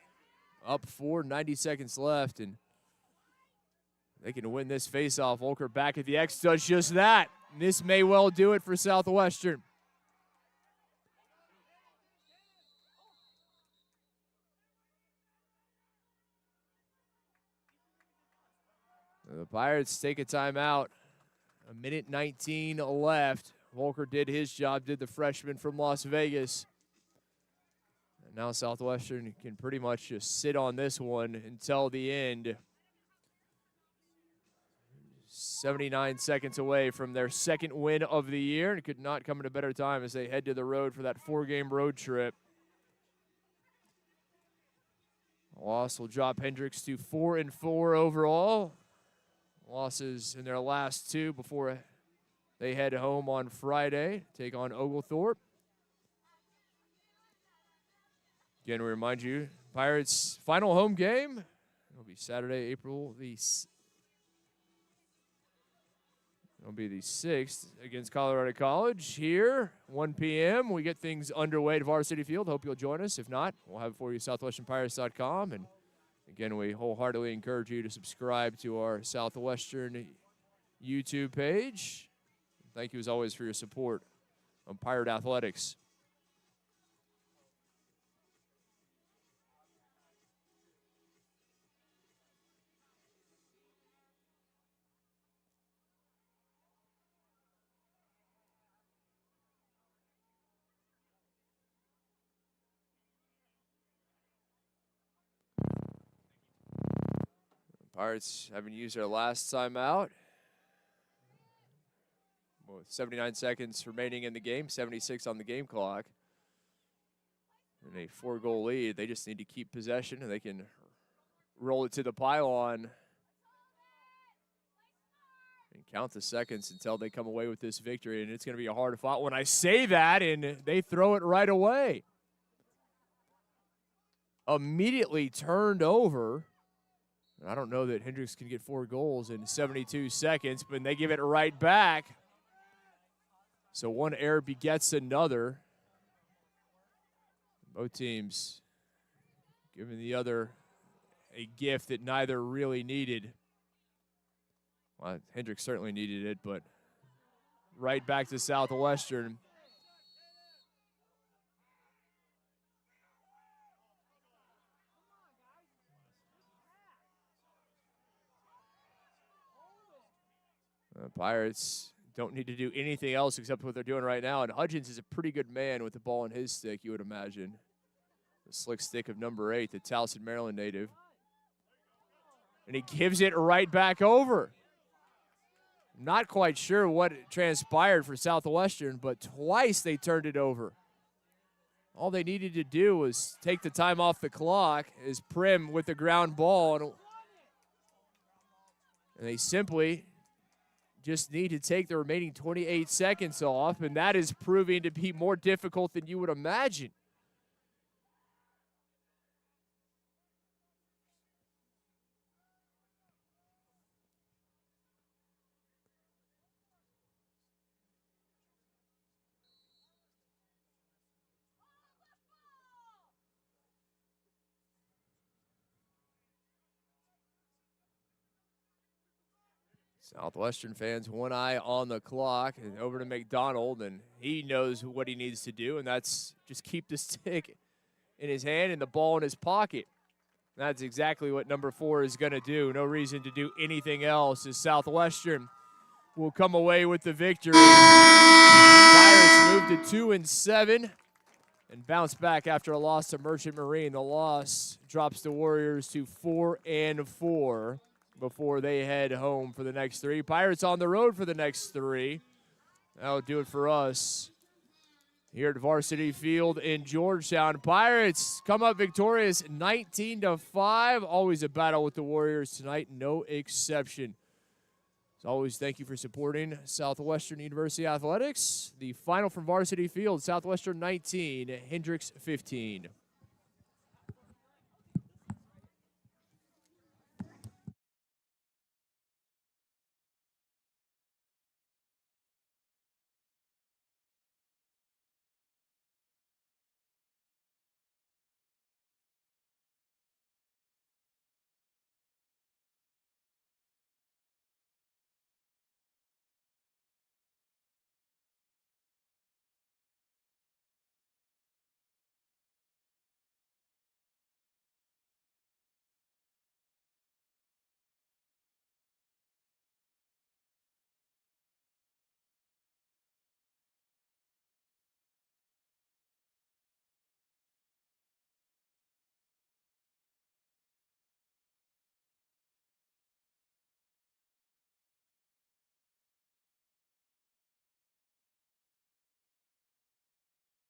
up 4, 90 seconds left, and they can win this faceoff. Volker back at the X does just that. And this may well do it for Southwestern. The Pirates take a timeout. 1:19 left. Volker did his job, did the freshman from Las Vegas. And now Southwestern can pretty much just sit on this one until the end. 79 seconds away from their second win of the year, and it could not come at a better time as they head to the road for that 4-game road trip. A loss will drop Hendrix to 4-4 overall. Losses in their last 2 before they head home on Friday, take on Oglethorpe. Again, we remind you, Pirates' final home game will be Saturday, April the 6th against Colorado College here, 1 p.m. We get things underway at Varsity Field. Hope you'll join us. If not, we'll have it for you at southwesternpirates.com. And again, we wholeheartedly encourage you to subscribe to our Southwestern YouTube page. Thank you, as always, for your support on Pirate Athletics. Pirates haven't used their last timeout. With 79 seconds remaining in the game, 76 on the game clock. And a 4-goal lead. They just need to keep possession, and they can roll it to the pylon and count the seconds until they come away with this victory. And it's going to be a hard fought when I say that, and they throw it right away. Immediately turned over. I don't know that Hendrix can get 4 goals in 72 seconds, but they give it right back. So one error begets another. Both teams giving the other a gift that neither really needed. Well, Hendrix certainly needed it, but right back to Southwestern. Pirates don't need to do anything else except what they're doing right now. And Hudgens is a pretty good man with the ball in his stick, you would imagine. The slick stick of number 8, the Towson, Maryland native. And he gives it right back over. Not quite sure what transpired for Southwestern, but twice they turned it over. All they needed to do was take the time off the clock as Prim with the ground ball. And they simply just need to take the remaining 28 seconds off, and that is proving to be more difficult than you would imagine. Southwestern fans, one eye on the clock, and over to McDonald, and he knows what he needs to do, and that's just keep the stick in his hand and the ball in his pocket. That's exactly what number 4 is going to do. No reason to do anything else as Southwestern will come away with the victory. Pirates move to 2-7 and bounce back after a loss to Merchant Marine. The loss drops the Warriors to 4-4. Before they head home for the next 3. Pirates on the road for the next 3. That'll do it for us here at Varsity Field in Georgetown. Pirates come up victorious 19-5. Always a battle with the Warriors tonight, no exception. As always, thank you for supporting Southwestern University Athletics. The final from Varsity Field, Southwestern 19, Hendrix 15.